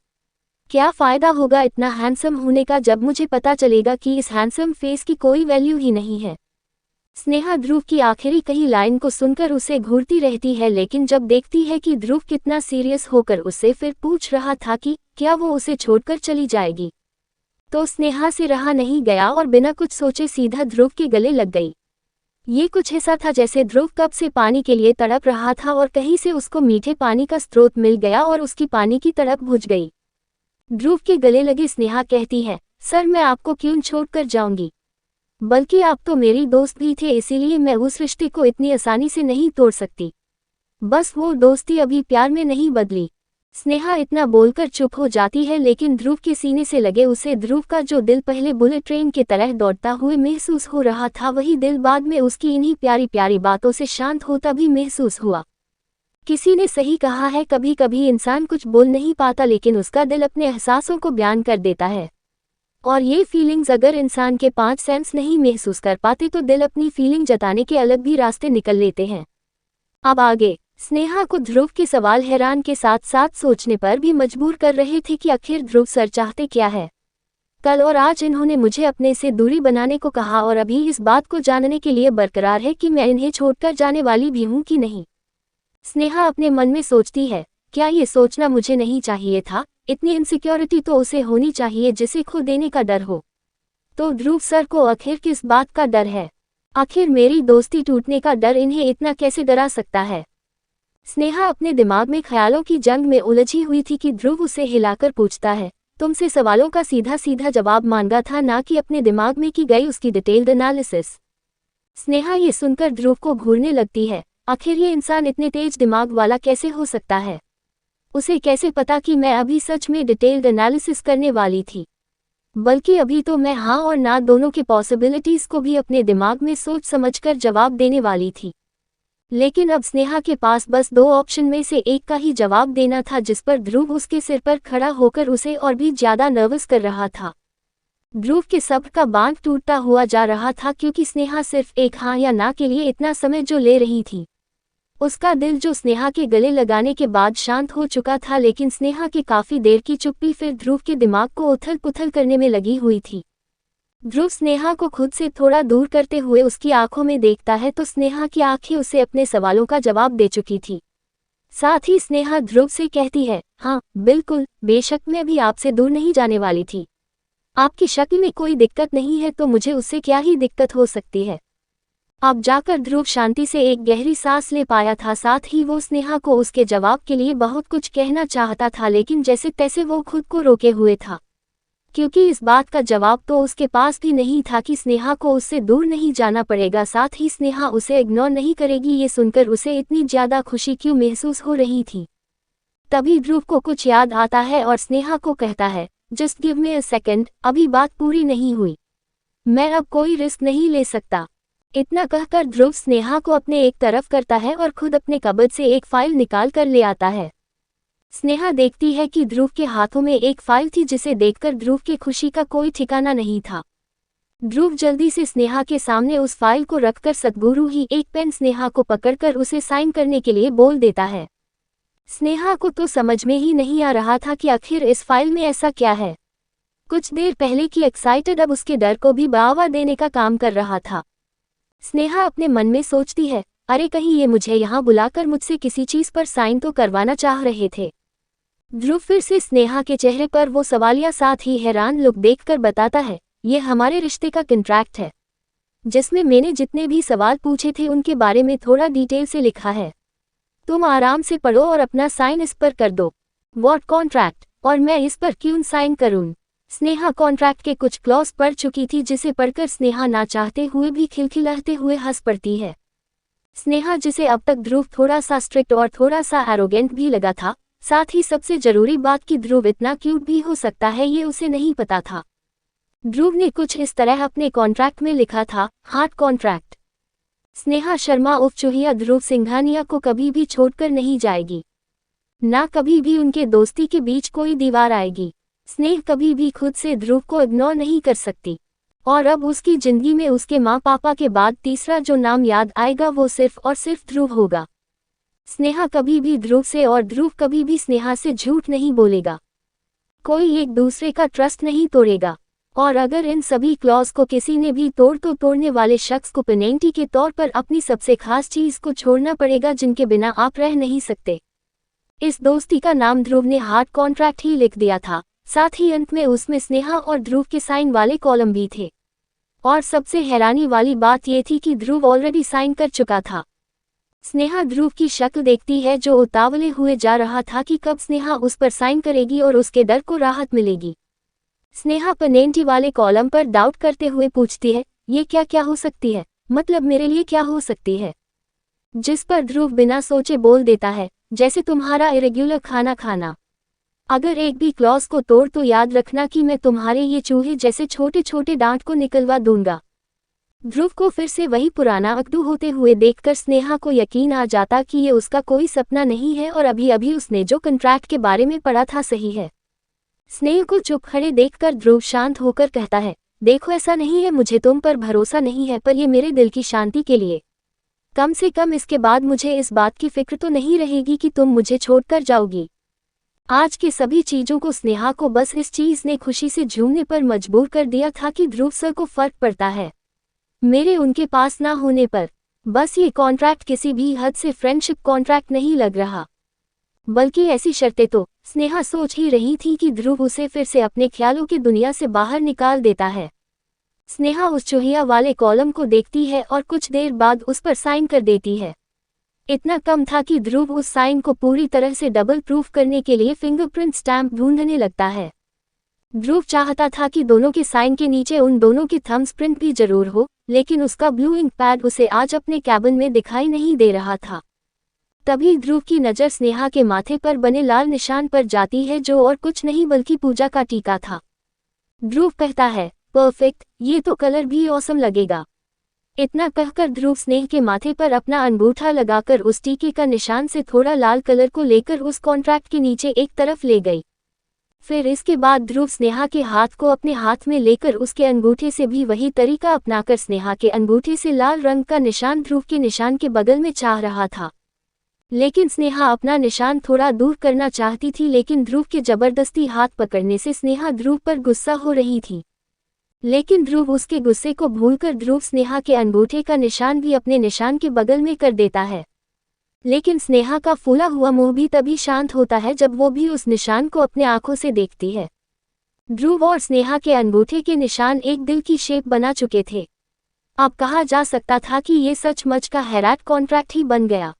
क्या फायदा होगा इतना हैंडसम होने का जब मुझे पता चलेगा कि इस हैंडसम फेस की कोई वैल्यू ही नहीं है? स्नेहा ध्रुव की आखिरी कही लाइन को सुनकर उसे घूरती रहती है, लेकिन जब देखती है कि ध्रुव कितना सीरियस होकर उससे फिर पूछ रहा था कि क्या वो उसे छोड़कर चली जाएगी, तो स्नेहा से रहा नहीं गया और बिना कुछ सोचे सीधा ध्रुव के गले लग गई। ये कुछ ऐसा था जैसे ध्रुव कब से पानी के लिए तड़प रहा था और कहीं से उसको मीठे पानी का स्रोत मिल गया और उसकी पानी की तड़प बुझ गई। ध्रुव के गले लगी स्नेहा कहती है, सर मैं आपको क्यों छोड़कर जाऊंगी? बल्कि आप तो मेरी दोस्त भी थे, इसीलिए मैं उस रिश्ते को इतनी आसानी से नहीं तोड़ सकती। बस वो दोस्ती अभी प्यार में नहीं बदली। स्नेहा इतना बोलकर चुप हो जाती है, लेकिन ध्रुव के सीने से लगे उसे ध्रुव का जो दिल पहले बुलेट ट्रेन की तरह दौड़ता हुए महसूस हो रहा था, वही दिल बाद में उसकी इन्हीं प्यारी प्यारी बातों से शांत होता भी महसूस हुआ। किसी ने सही कहा है, कभी कभी इंसान कुछ बोल नहीं पाता लेकिन उसका दिल अपने एहसासों को बयान कर देता है। और ये फीलिंग्स अगर इंसान के 5 सेंस नहीं महसूस कर पाते तो दिल अपनी फीलिंग जताने के अलग भी रास्ते निकल लेते हैं। अब आगे स्नेहा को ध्रुव के सवाल हैरान के साथ साथ सोचने पर भी मजबूर कर रहे थे कि आखिर ध्रुव सर चाहते क्या है। कल और आज इन्होंने मुझे अपने से दूरी बनाने को कहा और अभी इस बात को जानने के लिए बरकरार है कि मैं इन्हें छोड़कर जाने वाली भी हूं कि नहीं। स्नेहा अपने मन में सोचती है, क्या ये सोचना मुझे नहीं चाहिए था? इतनी इनसिक्योरिटी तो उसे होनी चाहिए जिसे खो देने का डर हो। तो ध्रुव सर को आखिर किस बात का डर है? आखिर मेरी दोस्ती टूटने का डर इन्हें इतना कैसे डरा सकता है? स्नेहा अपने दिमाग में ख्यालों की जंग में उलझी हुई थी कि ध्रुव उसे हिलाकर पूछता है, तुमसे सवालों का सीधा सीधा जवाब मांगा था, ना कि अपने दिमाग में की गई उसकी डिटेल्ड एनालिसिस। स्नेहा ये सुनकर ध्रुव को घूरने लगती है, आखिर ये इंसान इतने तेज दिमाग वाला कैसे हो सकता है? उसे कैसे पता कि मैं अभी सच में डिटेल्ड एनालिसिस करने वाली थी? बल्कि अभी तो मैं हाँ और ना दोनों के पॉसिबिलिटीज को भी अपने दिमाग में सोच समझकर जवाब देने वाली थी। लेकिन अब स्नेहा के पास बस 2 ऑप्शन में से एक का ही जवाब देना था, जिस पर ध्रुव उसके सिर पर खड़ा होकर उसे और भी ज्यादा नर्वस कर रहा था। ध्रुव के सब्र का बांध टूटता हुआ जा रहा था क्योंकि स्नेहा सिर्फ एक हाँ या ना के लिए इतना समय जो ले रही थी। उसका दिल जो स्नेहा के गले लगाने के बाद शांत हो चुका था, लेकिन स्नेहा की काफी देर की चुप्पी फिर ध्रुव के दिमाग को उथल पुथल करने में लगी हुई थी। ध्रुव स्नेहा को खुद से थोड़ा दूर करते हुए उसकी आंखों में देखता है तो स्नेहा की आंखें उसे अपने सवालों का जवाब दे चुकी थी। साथ ही स्नेहा ध्रुव से कहती है, हाँ बिल्कुल, बेशक मैं भी आपसे दूर नहीं जाने वाली थी। आपकी शक्ल में कोई दिक्कत नहीं है तो मुझे उससे क्या ही दिक्कत हो सकती है। अब जाकर ध्रुव शांति से एक गहरी सांस ले पाया था। साथ ही वो स्नेहा को उसके जवाब के लिए बहुत कुछ कहना चाहता था, लेकिन जैसे तैसे वो खुद को रोके हुए था, क्योंकि इस बात का जवाब तो उसके पास भी नहीं था कि स्नेहा को उससे दूर नहीं जाना पड़ेगा, साथ ही स्नेहा उसे इग्नोर नहीं करेगी। ये सुनकर उसे इतनी ज्यादा खुशी क्यों महसूस हो रही थी। तभी ध्रुव को कुछ याद आता है और स्नेहा को कहता है, just give me a second, अभी बात पूरी नहीं हुई। मैं अब कोई रिस्क नहीं ले सकता। इतना कहकर ध्रुव स्नेहा को अपने एक तरफ करता है और खुद अपने कबर्ड से एक फाइल निकाल कर ले आता है। स्नेहा देखती है कि ध्रुव के हाथों में एक फाइल थी जिसे देखकर ध्रुव की खुशी का कोई ठिकाना नहीं था। ध्रुव जल्दी से स्नेहा के सामने उस फाइल को रखकर सद्गुरु ही एक पेन स्नेहा को पकड़कर उसे साइन करने के लिए बोल देता है। स्नेहा को तो समझ में ही नहीं आ रहा था कि आखिर इस फाइल में ऐसा क्या है। कुछ देर पहले की एक्साइटेड अब उसके डर को भी बढ़ावा देने का काम कर रहा था। स्नेहा अपने मन में सोचती है, अरे कहीं ये मुझे यहाँ बुलाकर मुझसे किसी चीज पर साइन तो करवाना चाह रहे थे। ध्रुव फिर से स्नेहा के चेहरे पर वो सवालिया साथ ही हैरान लुक देखकर बताता है, ये हमारे रिश्ते का कॉन्ट्रैक्ट है, जिसमें मैंने जितने भी सवाल पूछे थे उनके बारे में थोड़ा डिटेल से लिखा है। तुम आराम से पढ़ो और अपना साइन इस पर कर दो। व्हाट कॉन्ट्रैक्ट, और मैं इस पर क्यों साइन करूं? स्नेहा कॉन्ट्रैक्ट के कुछ क्लॉज पढ़ चुकी थी जिसे पढ़कर स्नेहा ना चाहते हुए भी खिलखिलाते हुए हंस पड़ती है। स्नेहा जिसे अब तक ध्रुव थोड़ा सा स्ट्रिक्ट और थोड़ा सा एरोगेंट भी लगा था, साथ ही सबसे जरूरी बात कि ध्रुव इतना क्यूट भी हो सकता है ये उसे नहीं पता था। ध्रुव ने कुछ इस तरह अपने कॉन्ट्रैक्ट में लिखा था, हार्ट कॉन्ट्रैक्ट। स्नेहा शर्मा उर्फ चूहिया ध्रुव सिंघानिया को कभी भी छोड़कर नहीं जाएगी। ना कभी भी उनके दोस्ती के बीच कोई दीवार आएगी। स्नेह कभी भी खुद से ध्रुव को इग्नोर नहीं कर सकती। और अब उसकी जिंदगी में उसके माँ पापा के बाद तीसरा जो नाम याद आएगा वो सिर्फ और सिर्फ ध्रुव होगा। स्नेहा कभी भी ध्रुव से और ध्रुव कभी भी स्नेहा से झूठ नहीं बोलेगा। कोई एक दूसरे का ट्रस्ट नहीं तोड़ेगा। और अगर इन सभी क्लॉज को किसी ने भी तो तोड़ने वाले शख्स को पेनल्टी के तौर पर अपनी सबसे खास चीज को छोड़ना पड़ेगा जिनके बिना आप रह नहीं सकते। इस दोस्ती का नाम ध्रुव ने हार्ट कॉन्ट्रैक्ट ही लिख दिया था। साथ ही अंत में उसमें स्नेहा और ध्रुव के साइन वाले कॉलम भी थे। और सबसे हैरानी वाली बात यह थी कि ध्रुव ऑलरेडी साइन कर चुका था। स्नेहा ध्रुव की शक्ल देखती है जो उतावले हुए जा रहा था कि कब स्नेहा उस पर साइन करेगी और उसके डर को राहत मिलेगी। स्नेहा पेनल्टी वाले कॉलम पर डाउट करते हुए पूछती है, ये क्या क्या हो सकती है, मतलब मेरे लिए क्या हो सकती है? जिस पर ध्रुव बिना सोचे बोल देता है, जैसे तुम्हारा इरेग्युलर खाना खाना। अगर एक भी क्लॉज को तोड़ तो याद रखना कि मैं तुम्हारे ये चूहे जैसे छोटे छोटे दांत को निकलवा दूंगा। ध्रुव को फिर से वही पुराना अकदू होते हुए देखकर स्नेहा को यकीन आ जाता कि ये उसका कोई सपना नहीं है और अभी अभी उसने जो कॉन्ट्रैक्ट के बारे में पढ़ा था सही है। स्नेह को चुप खड़े देखकर ध्रुव शांत होकर कहता है, देखो ऐसा नहीं है मुझे तुम पर भरोसा नहीं है, पर ये मेरे दिल की शांति के लिए। कम से कम इसके बाद मुझे इस बात की फिक्र तो नहीं रहेगी कि तुम मुझे छोड़कर जाओगी। आज के सभी चीजों को स्नेहा को बस इस चीज ने खुशी से झूमने पर मजबूर कर दिया था कि ध्रुव सर को फर्क पड़ता है मेरे उनके पास ना होने पर। बस ये कॉन्ट्रैक्ट किसी भी हद से फ्रेंडशिप कॉन्ट्रैक्ट नहीं लग रहा, बल्कि ऐसी शर्तें तो स्नेहा सोच ही रही थी कि ध्रुव उसे फिर से अपने ख्यालों की दुनिया से बाहर निकाल देता है। स्नेहा उस चूहिया वाले कॉलम को देखती है और कुछ देर बाद उस पर साइन कर देती है। इतना कम था कि ध्रुव उस साइन को पूरी तरह से डबल प्रूफ करने के लिए फिंगरप्रिंट स्टैम्प ढूंढने लगता है। ध्रुव चाहता था कि दोनों के साइन के नीचे उन दोनों की थम्स प्रिंट भी जरूर हो, लेकिन उसका ब्लू इंक पैड उसे आज अपने कैबिन में दिखाई नहीं दे रहा था। तभी ध्रुव की नज़र स्नेहा के माथे पर बने लाल निशान पर जाती है जो और कुछ नहीं बल्कि पूजा का टीका था। ध्रुव कहता है, परफेक्ट, ये तो कलर भी ऑसम लगेगा। इतना कहकर ध्रुव स्नेह के माथे पर अपना अंगूठा लगाकर उस टीके का निशान से थोड़ा लाल कलर को लेकर उस कॉन्ट्रैक्ट के नीचे एक तरफ ले गई। फिर इसके बाद ध्रुव स्नेहा के हाथ को अपने हाथ में लेकर उसके अंगूठे से भी वही तरीका अपनाकर स्नेहा के अंगूठे से लाल रंग का निशान ध्रुव के निशान के बगल में चाह रहा था। लेकिन स्नेहा अपना निशान थोड़ा दूर करना चाहती थी, लेकिन ध्रुव के जबरदस्ती हाथ पकड़ने से स्नेहा ध्रुव पर गुस्सा हो रही थी। लेकिन ध्रुव उसके गुस्से को भूलकर ध्रुव स्नेहा के अंगूठे का निशान भी अपने निशान के बगल में कर देता है। लेकिन स्नेहा का फूला हुआ मुंह भी तभी शांत होता है जब वो भी उस निशान को अपने आंखों से देखती है। ध्रुव और स्नेहा के अंगूठे के निशान एक दिल की शेप बना चुके थे। अब कहा जा सकता था कि ये सचमुच का हैराट कॉन्ट्रैक्ट ही बन गया।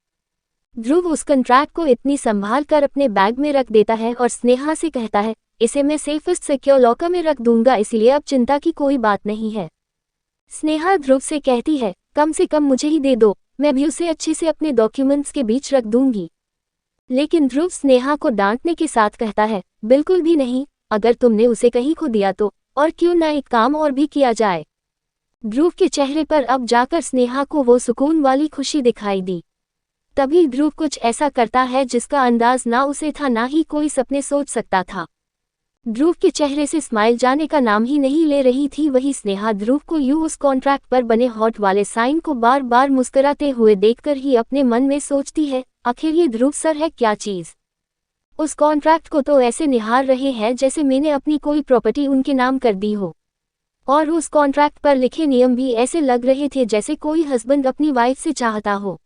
ध्रुव उस कॉन्ट्रैक्ट को इतनी संभाल कर अपने बैग में रख देता है और स्नेहा से कहता है, इसे मैं सेफेस्ट सिक्योर लॉकर में रख दूंगा, इसलिए अब चिंता की कोई बात नहीं है। स्नेहा ध्रुव से कहती है, कम से कम मुझे ही दे दो, मैं भी उसे अच्छे से अपने डॉक्यूमेंट्स के बीच रख दूंगी। लेकिन ध्रुव स्नेहा को डांटने के साथ कहता है, बिल्कुल भी नहीं, अगर तुमने उसे कहीं खो दिया तो, और क्यों ना एक काम और भी किया जाए। ध्रुव के चेहरे पर अब जाकर स्नेहा को वो सुकून वाली खुशी दिखाई दी। तभी ध्रुव कुछ ऐसा करता है जिसका अंदाज ना उसे था ना ही कोई सपने सोच सकता था। ध्रुव के चेहरे से स्माइल जाने का नाम ही नहीं ले रही थी। वही स्नेहा ध्रुव को यूं उस कॉन्ट्रैक्ट पर बने हॉट वाले साइन को बार बार मुस्कुराते हुए देखकर ही अपने मन में सोचती है, आखिर ये ध्रुव सर है क्या चीज। उस कॉन्ट्रैक्ट को तो ऐसे निहार रहे हैं जैसे मैंने अपनी कोई प्रॉपर्टी उनके नाम कर दी हो, और उस कॉन्ट्रैक्ट पर लिखे नियम भी ऐसे लग रहे थे जैसे कोई हस्बैंड अपनी वाइफ से चाहता हो।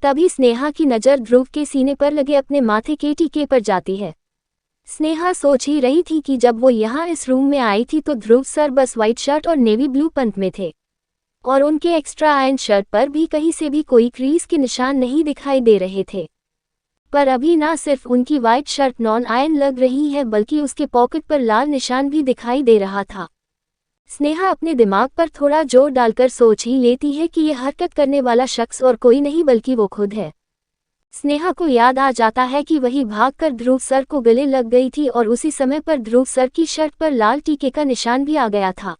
तभी स्नेहा की नज़र ध्रुव के सीने पर लगे अपने माथे के टीके पर जाती है। स्नेहा सोच ही रही थी कि जब वो यहाँ इस रूम में आई थी तो ध्रुव सर बस वाइट शर्ट और नेवी ब्लू पैंट में थे, और उनके एक्स्ट्रा आयरन शर्ट पर भी कहीं से भी कोई क्रीज के निशान नहीं दिखाई दे रहे थे। पर अभी ना सिर्फ उनकी वाइट शर्ट नॉन आयरन लग रही है बल्कि उसके पॉकेट पर लाल निशान भी दिखाई दे रहा था। स्नेहा अपने दिमाग पर थोड़ा जोर डालकर सोच ही लेती है कि यह हरकत करने वाला शख्स और कोई नहीं बल्कि वो खुद है। स्नेहा को याद आ जाता है कि वही भागकर ध्रुव सर को गले लग गई थी और उसी समय पर ध्रुव सर की शर्ट पर लाल टीके का निशान भी आ गया था।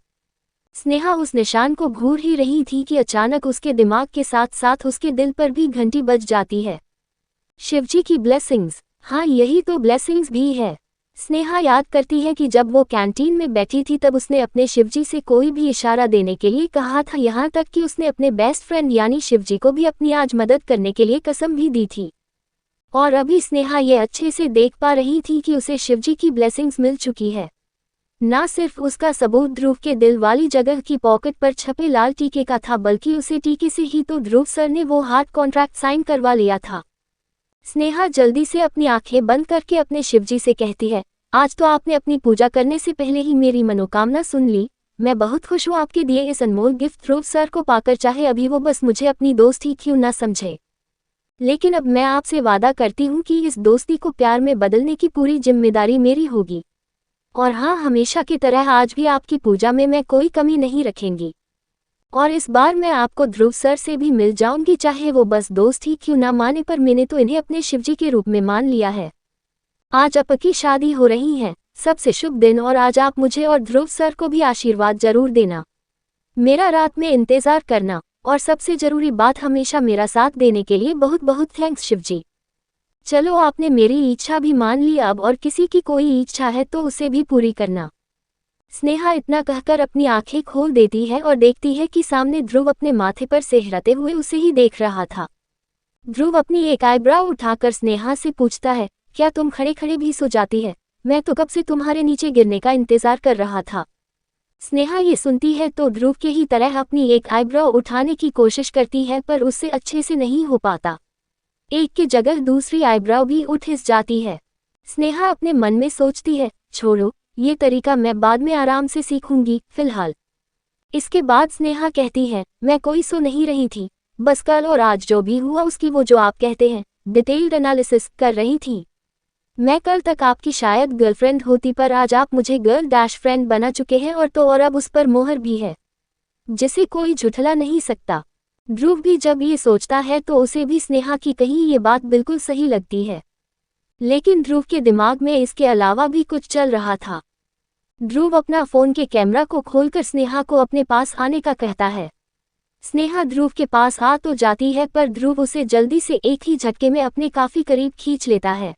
स्नेहा उस निशान को घूर ही रही थी कि अचानक उसके दिमाग के साथ साथ उसके दिल पर भी घंटी बज जाती है। शिवजी की ब्लेसिंग्स, हाँ यही तो ब्लेसिंग्स भी है। स्नेहा याद करती है कि जब वो कैंटीन में बैठी थी तब उसने अपने शिवजी से कोई भी इशारा देने के लिए कहा था, यहाँ तक कि उसने अपने बेस्ट फ्रेंड यानी शिवजी को भी अपनी आज मदद करने के लिए कसम भी दी थी। और अभी स्नेहा ये अच्छे से देख पा रही थी कि उसे शिवजी की ब्लेसिंग्स मिल चुकी है। ना सिर्फ उसका सबूत ध्रुव के दिल वाली जगह की पॉकेट पर छपे लाल टीके का था बल्कि उसे टीके से ही तो ध्रुव सर ने वो हार्ट कॉन्ट्रैक्ट साइन करवा लिया था। स्नेहा जल्दी से अपनी आंखें बंद करके अपने शिवजी से कहती है, आज तो आपने अपनी पूजा करने से पहले ही मेरी मनोकामना सुन ली। मैं बहुत खुश हूँ आपके दिए इस अनमोल गिफ्ट ध्रुव सर को पाकर, चाहे अभी वो बस मुझे अपनी दोस्त ही क्यों ना समझे, लेकिन अब मैं आपसे वादा करती हूँ कि इस दोस्ती को प्यार में बदलने की पूरी जिम्मेदारी मेरी होगी। और हाँ, हमेशा की तरह आज भी आपकी पूजा में मैं कोई कमी नहीं रखेंगी, और इस बार मैं आपको ध्रुव सर से भी मिल जाऊंगी, चाहे वो बस दोस्त ही क्यों ना माने, पर मैंने तो इन्हें अपने शिवजी के रूप में मान लिया है। आज आपकी शादी हो रही है, सबसे शुभ दिन, और आज आप मुझे और ध्रुव सर को भी आशीर्वाद जरूर देना। मेरा रात में इंतजार करना, और सबसे जरूरी बात, हमेशा मेरा साथ देने के लिए बहुत बहुत थैंक्स शिवजी। चलो, आपने मेरी इच्छा भी मान ली, अब और किसी की कोई इच्छा है तो उसे भी पूरी करना। स्नेहा इतना कहकर अपनी आंखें खोल देती है और देखती है कि सामने ध्रुव अपने माथे पर सेहराते हुए उसे ही देख रहा था। ध्रुव अपनी एक आईब्राउ उठाकर स्नेहा से पूछता है, क्या तुम खड़े खड़े भी सो जाती है? मैं तो कब से तुम्हारे नीचे गिरने का इंतजार कर रहा था। स्नेहा ये सुनती है तो ध्रुव के ही तरह अपनी एक आईब्राउ उठाने की कोशिश करती है, पर उससे अच्छे से नहीं हो पाता। एक की जगह दूसरी आईब्राउ भी उठ हिस जाती है। स्नेहा अपने मन में सोचती है, छोड़ो, ये तरीका मैं बाद में आराम से सीखूंगी, फिलहाल। इसके बाद स्नेहा कहती है, मैं कोई सो नहीं रही थी, बस कल और आज जो भी हुआ उसकी वो जो आप कहते हैं डिटेल्ड एनालिसिस कर रही थी। मैं कल तक आपकी शायद गर्लफ्रेंड होती, पर आज आप मुझे गर्ल डैश फ्रेंड बना चुके हैं, और तो और अब उस पर मोहर भी है जिसे कोई झुठला नहीं सकता। ध्रुव भी जब ये सोचता है तो उसे भी स्नेहा की कही ये बात बिल्कुल सही लगती है, लेकिन ध्रुव के दिमाग में इसके अलावा भी कुछ चल रहा था। ध्रुव अपना फोन के कैमरा को खोलकर स्नेहा को अपने पास आने का कहता है। स्नेहा ध्रुव के पास आ तो जाती है, पर ध्रुव उसे जल्दी से एक ही झटके में अपने काफी करीब खींच लेता है।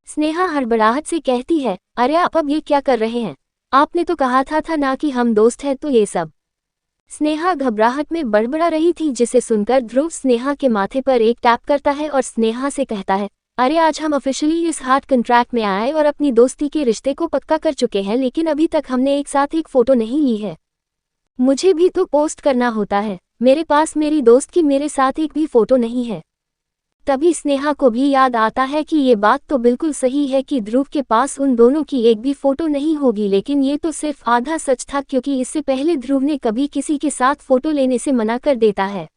स्नेहा हड़बड़ाहट से कहती है, अरे आप अब ये क्या कर रहे हैं? आपने तो कहा था ना कि हम दोस्त हैं, तो ये सब। स्नेहा घबराहट में बड़बड़ा रही थी, जिसे सुनकर ध्रुव स्नेहा के माथे पर एक टैप करता है और स्नेहा से कहता है, अरे आज हम ऑफिशियली इस हार्ट कॉन्ट्रैक्ट में आए और अपनी दोस्ती के रिश्ते को पक्का कर चुके हैं, लेकिन अभी तक हमने एक साथ एक फोटो नहीं ली है। मुझे भी तो पोस्ट करना होता है, मेरे पास मेरी दोस्त की मेरे साथ एक भी फोटो नहीं है। तभी स्नेहा को भी याद आता है कि ये बात तो बिल्कुल सही है कि ध्रुव के पास उन दोनों की एक भी फोटो नहीं होगी, लेकिन ये तो सिर्फ आधा सच था, क्योंकि इससे पहले ध्रुव ने कभी किसी के साथ फोटो लेने से मना कर देता है।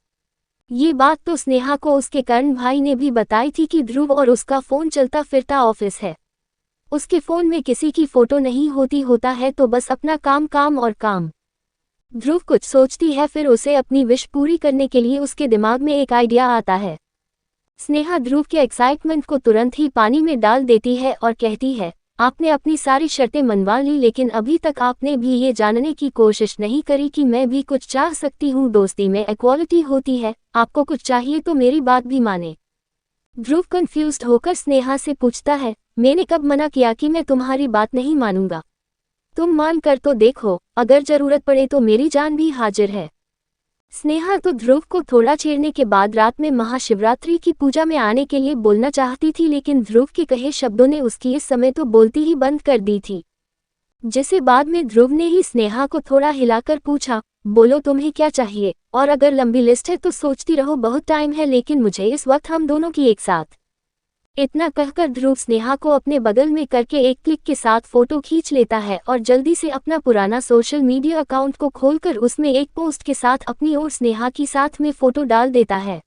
ये बात तो स्नेहा को उसके कर्ण भाई ने भी बताई थी कि ध्रुव और उसका फोन चलता फिरता ऑफिस है, उसके फोन में किसी की फोटो नहीं होती, होता है तो बस अपना काम काम और काम। ध्रुव कुछ सोचती है, फिर उसे अपनी विश पूरी करने के लिए उसके दिमाग में एक आइडिया आता है। स्नेहा ध्रुव के एक्साइटमेंट को तुरंत ही पानी में डाल देती है और कहती है, आपने अपनी सारी शर्तें मनवा ली, लेकिन अभी तक आपने भी ये जानने की कोशिश नहीं करी कि मैं भी कुछ चाह सकती हूँ। दोस्ती में इक्वालिटी होती है, आपको कुछ चाहिए तो मेरी बात भी माने। ध्रुव कंफ्यूज्ड होकर स्नेहा से पूछता है, मैंने कब मना किया कि मैं तुम्हारी बात नहीं मानूंगा? तुम मान कर तो देखो, अगर जरूरत पड़े तो मेरी जान भी हाजिर है। स्नेहा तो ध्रुव को थोड़ा छेड़ने के बाद रात में महाशिवरात्रि की पूजा में आने के लिए बोलना चाहती थी, लेकिन ध्रुव के कहे शब्दों ने उसकी इस समय तो बोलती ही बंद कर दी थी। जिसे बाद में ध्रुव ने ही स्नेहा को थोड़ा हिलाकर पूछा, बोलो तुम्हें क्या चाहिए, और अगर लंबी लिस्ट है तो सोचती रहो, बहुत टाइम है, लेकिन मुझे इस वक्त हम दोनों की एक साथ। इतना कहकर ध्रुव स्नेहा को अपने बगल में करके एक क्लिक के साथ फोटो खींच लेता है और जल्दी से अपना पुराना सोशल मीडिया अकाउंट को खोलकर उसमें एक पोस्ट के साथ अपनी और स्नेहा की साथ में फोटो डाल देता है।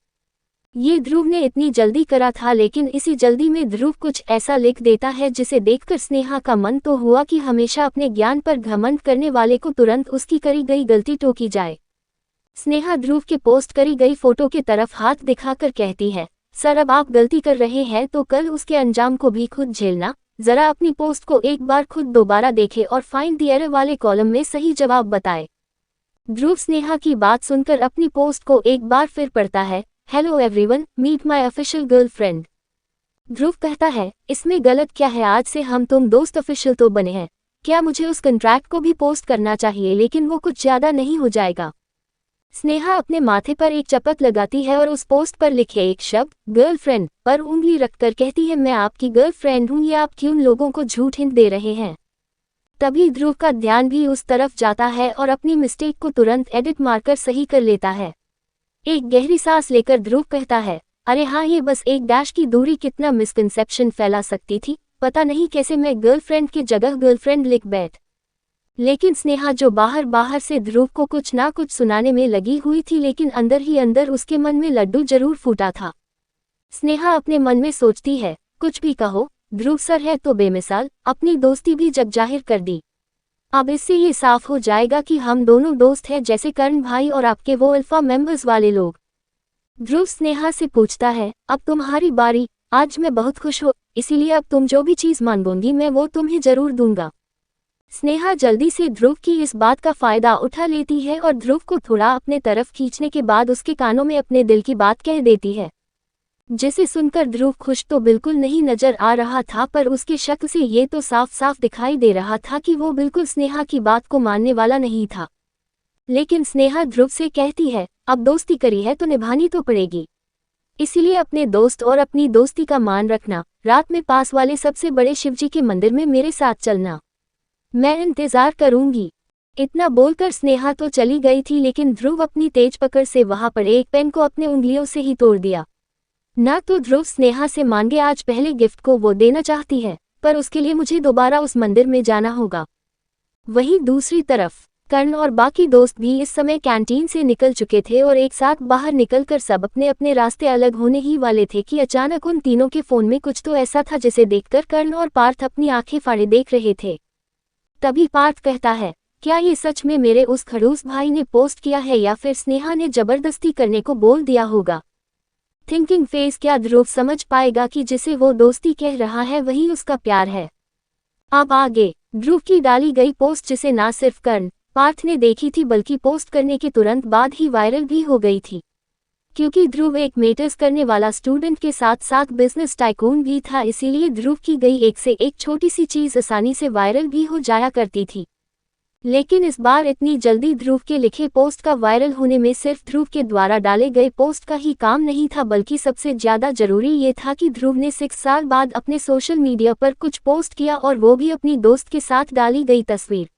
ये ध्रुव ने इतनी जल्दी करा था, लेकिन इसी जल्दी में ध्रुव कुछ ऐसा लिख देता है जिसे देखकर स्नेहा का मन तो हुआ कि हमेशा अपने ज्ञान पर घमंड करने वाले को तुरंत उसकी करी गई गलती टोकी जाए। स्नेहा ध्रुव के पोस्ट करी गई फोटो की तरफ हाथ दिखाकर कहती है, सर अब आप गलती कर रहे हैं तो कल उसके अंजाम को भी खुद झेलना। जरा अपनी पोस्ट को एक बार खुद दोबारा देखे और फाइंड द एरर वाले कॉलम में सही जवाब बताए। ध्रुव स्नेहा की बात सुनकर अपनी पोस्ट को एक बार फिर पढ़ता है, hello everyone, meet my official girlfriend. Dhruv कहता है, इसमें गलत क्या है, आज से हम तुम दोस्त ऑफिशियल तो बने हैं, क्या मुझे उस कंट्रैक्ट को भी पोस्ट करना चाहिए? लेकिन वो कुछ ज्यादा नहीं हो जाएगा? स्नेहा अपने माथे पर एक चपत लगाती है और उस पोस्ट पर लिखे एक शब्द गर्लफ्रेंड पर उंगली रखकर कहती है, मैं आपकी गर्लफ्रेंड हूँ, ये आप क्यों लोगों को झूठ हिंट दे रहे हैं? तभी ध्रुव का ध्यान भी उस तरफ जाता है और अपनी मिस्टेक को तुरंत एडिट मारकर सही कर लेता है। एक गहरी सांस लेकर ध्रुव कहता है, अरे हाँ, ये बस एक डैश की दूरी कितना मिसकंसेप्शन फैला सकती थी, पता नहीं कैसे मैं गर्लफ्रेंड की जगह गर्लफ्रेंड लिख बैठ। लेकिन स्नेहा जो बाहर बाहर से ध्रुव को कुछ ना कुछ सुनाने में लगी हुई थी, लेकिन अंदर ही अंदर उसके मन में लड्डू जरूर फूटा था। स्नेहा अपने मन में सोचती है, कुछ भी कहो, ध्रुव सर है तो बेमिसाल, अपनी दोस्ती भी जगजाहिर कर दी। अब इससे ये साफ हो जाएगा कि हम दोनों दोस्त हैं, जैसे कर्ण भाई और आपके वो अल्फा मेंबर्स वाले लोग। ध्रुव स्नेहा से पूछता है, अब तुम्हारी बारी, आज मैं बहुत खुश हूँ, इसीलिए अब तुम जो भी चीज़ मांगोगी मैं वो तुम्हें जरूर दूंगा। स्नेहा जल्दी से ध्रुव की इस बात का फायदा उठा लेती है और ध्रुव को थोड़ा अपने तरफ खींचने के बाद उसके कानों में अपने दिल की बात कह देती है, जिसे सुनकर ध्रुव खुश तो बिल्कुल नहीं नजर आ रहा था, पर उसके शक्ल से ये तो साफ साफ दिखाई दे रहा था कि वो बिल्कुल स्नेहा की बात को मानने वाला नहीं था। लेकिन स्नेहा ध्रुव से कहती है, अब दोस्ती करी है तो निभानी तो पड़ेगी, इसीलिए अपने दोस्त और अपनी दोस्ती का मान रखना, रात में पास वाले सबसे बड़े शिवजी के मंदिर में मेरे साथ चलना, मैं इंतजार करूंगी। इतना बोलकर स्नेहा तो चली गई थी, लेकिन ध्रुव अपनी तेज पकड़ से वहां पड़े एक पेन को अपने उंगलियों से ही तोड़ दिया। ना तो ध्रुव स्नेहा से मांगे आज पहले गिफ्ट को वो देना चाहती है, पर उसके लिए मुझे दोबारा उस मंदिर में जाना होगा। वहीं दूसरी तरफ कर्ण और बाकी दोस्त भी इस समय कैंटीन से निकल चुके थे और एक साथ बाहर निकलकर सब अपने अपने रास्ते अलग होने ही वाले थे कि अचानक उन तीनों के फोन में कुछ तो ऐसा था जिसे देखकर कर्ण और पार्थ अपनी आंखें फाड़े देख रहे थे। तभी पार्थ कहता है, क्या ये सच में मेरे उस खड़ूस भाई ने पोस्ट किया है या फिर स्नेहा ने जबरदस्ती करने को बोल दिया होगा? थिंकिंग फेस, क्या ध्रुव समझ पाएगा कि जिसे वो दोस्ती कह रहा है वही उसका प्यार है? अब आगे ध्रुव की डाली गई पोस्ट, जिसे ना सिर्फ कर्ण पार्थ ने देखी थी बल्कि पोस्ट करने के तुरंत बाद ही वायरल भी हो गई थी, क्योंकि ध्रुव एक मेटर्स करने वाला स्टूडेंट के साथ साथ बिजनेस टाइकून भी था, इसीलिए ध्रुव की गई एक से एक छोटी सी चीज आसानी से वायरल भी हो जाया करती थी। लेकिन इस बार इतनी जल्दी ध्रुव के लिखे पोस्ट का वायरल होने में सिर्फ ध्रुव के द्वारा डाले गए पोस्ट का ही काम नहीं था, बल्कि सबसे ज्यादा जरूरी ये था कि ध्रुव ने 6 साल बाद अपने सोशल मीडिया पर कुछ पोस्ट किया, और वो भी अपनी दोस्त के साथ डाली गई तस्वीर।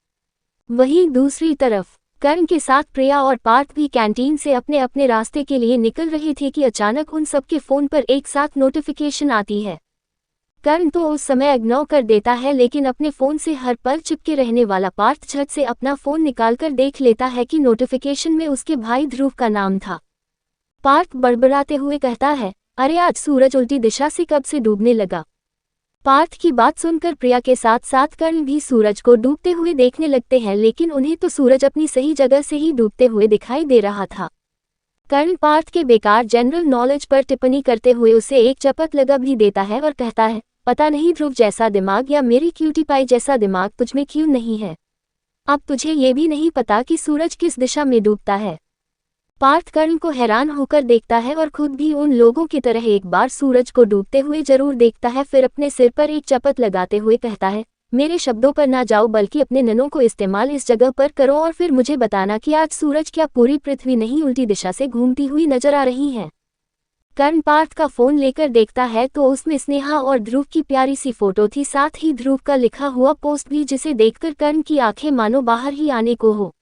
वहीं दूसरी तरफ कर्ण के साथ प्रिया और पार्थ भी कैंटीन से अपने अपने रास्ते के लिए निकल रहे थे कि अचानक उन सबके फोन पर एक साथ नोटिफिकेशन आती है। कर्ण तो उस समय इग्नोर कर देता है, लेकिन अपने फोन से हर पल चिपके रहने वाला पार्थ झट से अपना फोन निकालकर देख लेता है कि नोटिफिकेशन में उसके भाई ध्रुव का नाम था। पार्थ बड़बड़ाते हुए कहता है, अरे आज सूरज उल्टी दिशा से कब से डूबने लगा? पार्थ की बात सुनकर प्रिया के साथ साथ कर्ण भी सूरज को डूबते हुए देखने लगते हैं, लेकिन उन्हें तो सूरज अपनी सही जगह से ही डूबते हुए दिखाई दे रहा था। कर्ण पार्थ के बेकार जनरल नॉलेज पर टिप्पणी करते हुए उसे एक चपत लगा भी देता है और कहता है, पता नहीं ध्रुव जैसा दिमाग या मेरी क्यूटी पाई जैसा दिमाग तुझमें क्यों नहीं है। अब तुझे ये भी नहीं पता कि सूरज किस दिशा में डूबता है। पार्थ कर्ण को हैरान होकर देखता है और खुद भी उन लोगों की तरह एक बार सूरज को डूबते हुए जरूर देखता है, फिर अपने सिर पर एक चपत लगाते हुए कहता है, मेरे शब्दों पर ना जाओ बल्कि अपने ननों को इस्तेमाल इस जगह पर करो और फिर मुझे बताना कि आज सूरज क्या पूरी पृथ्वी नहीं उल्टी दिशा से घूमती हुई नजर आ रही है। कर्ण पार्थ का फोन लेकर देखता है तो उसमें स्नेहा और ध्रुव की प्यारी सी फोटो थी, साथ ही ध्रुव का लिखा हुआ पोस्ट भी, जिसे देखकर कर्ण की आंखें मानो बाहर ही आने को हो।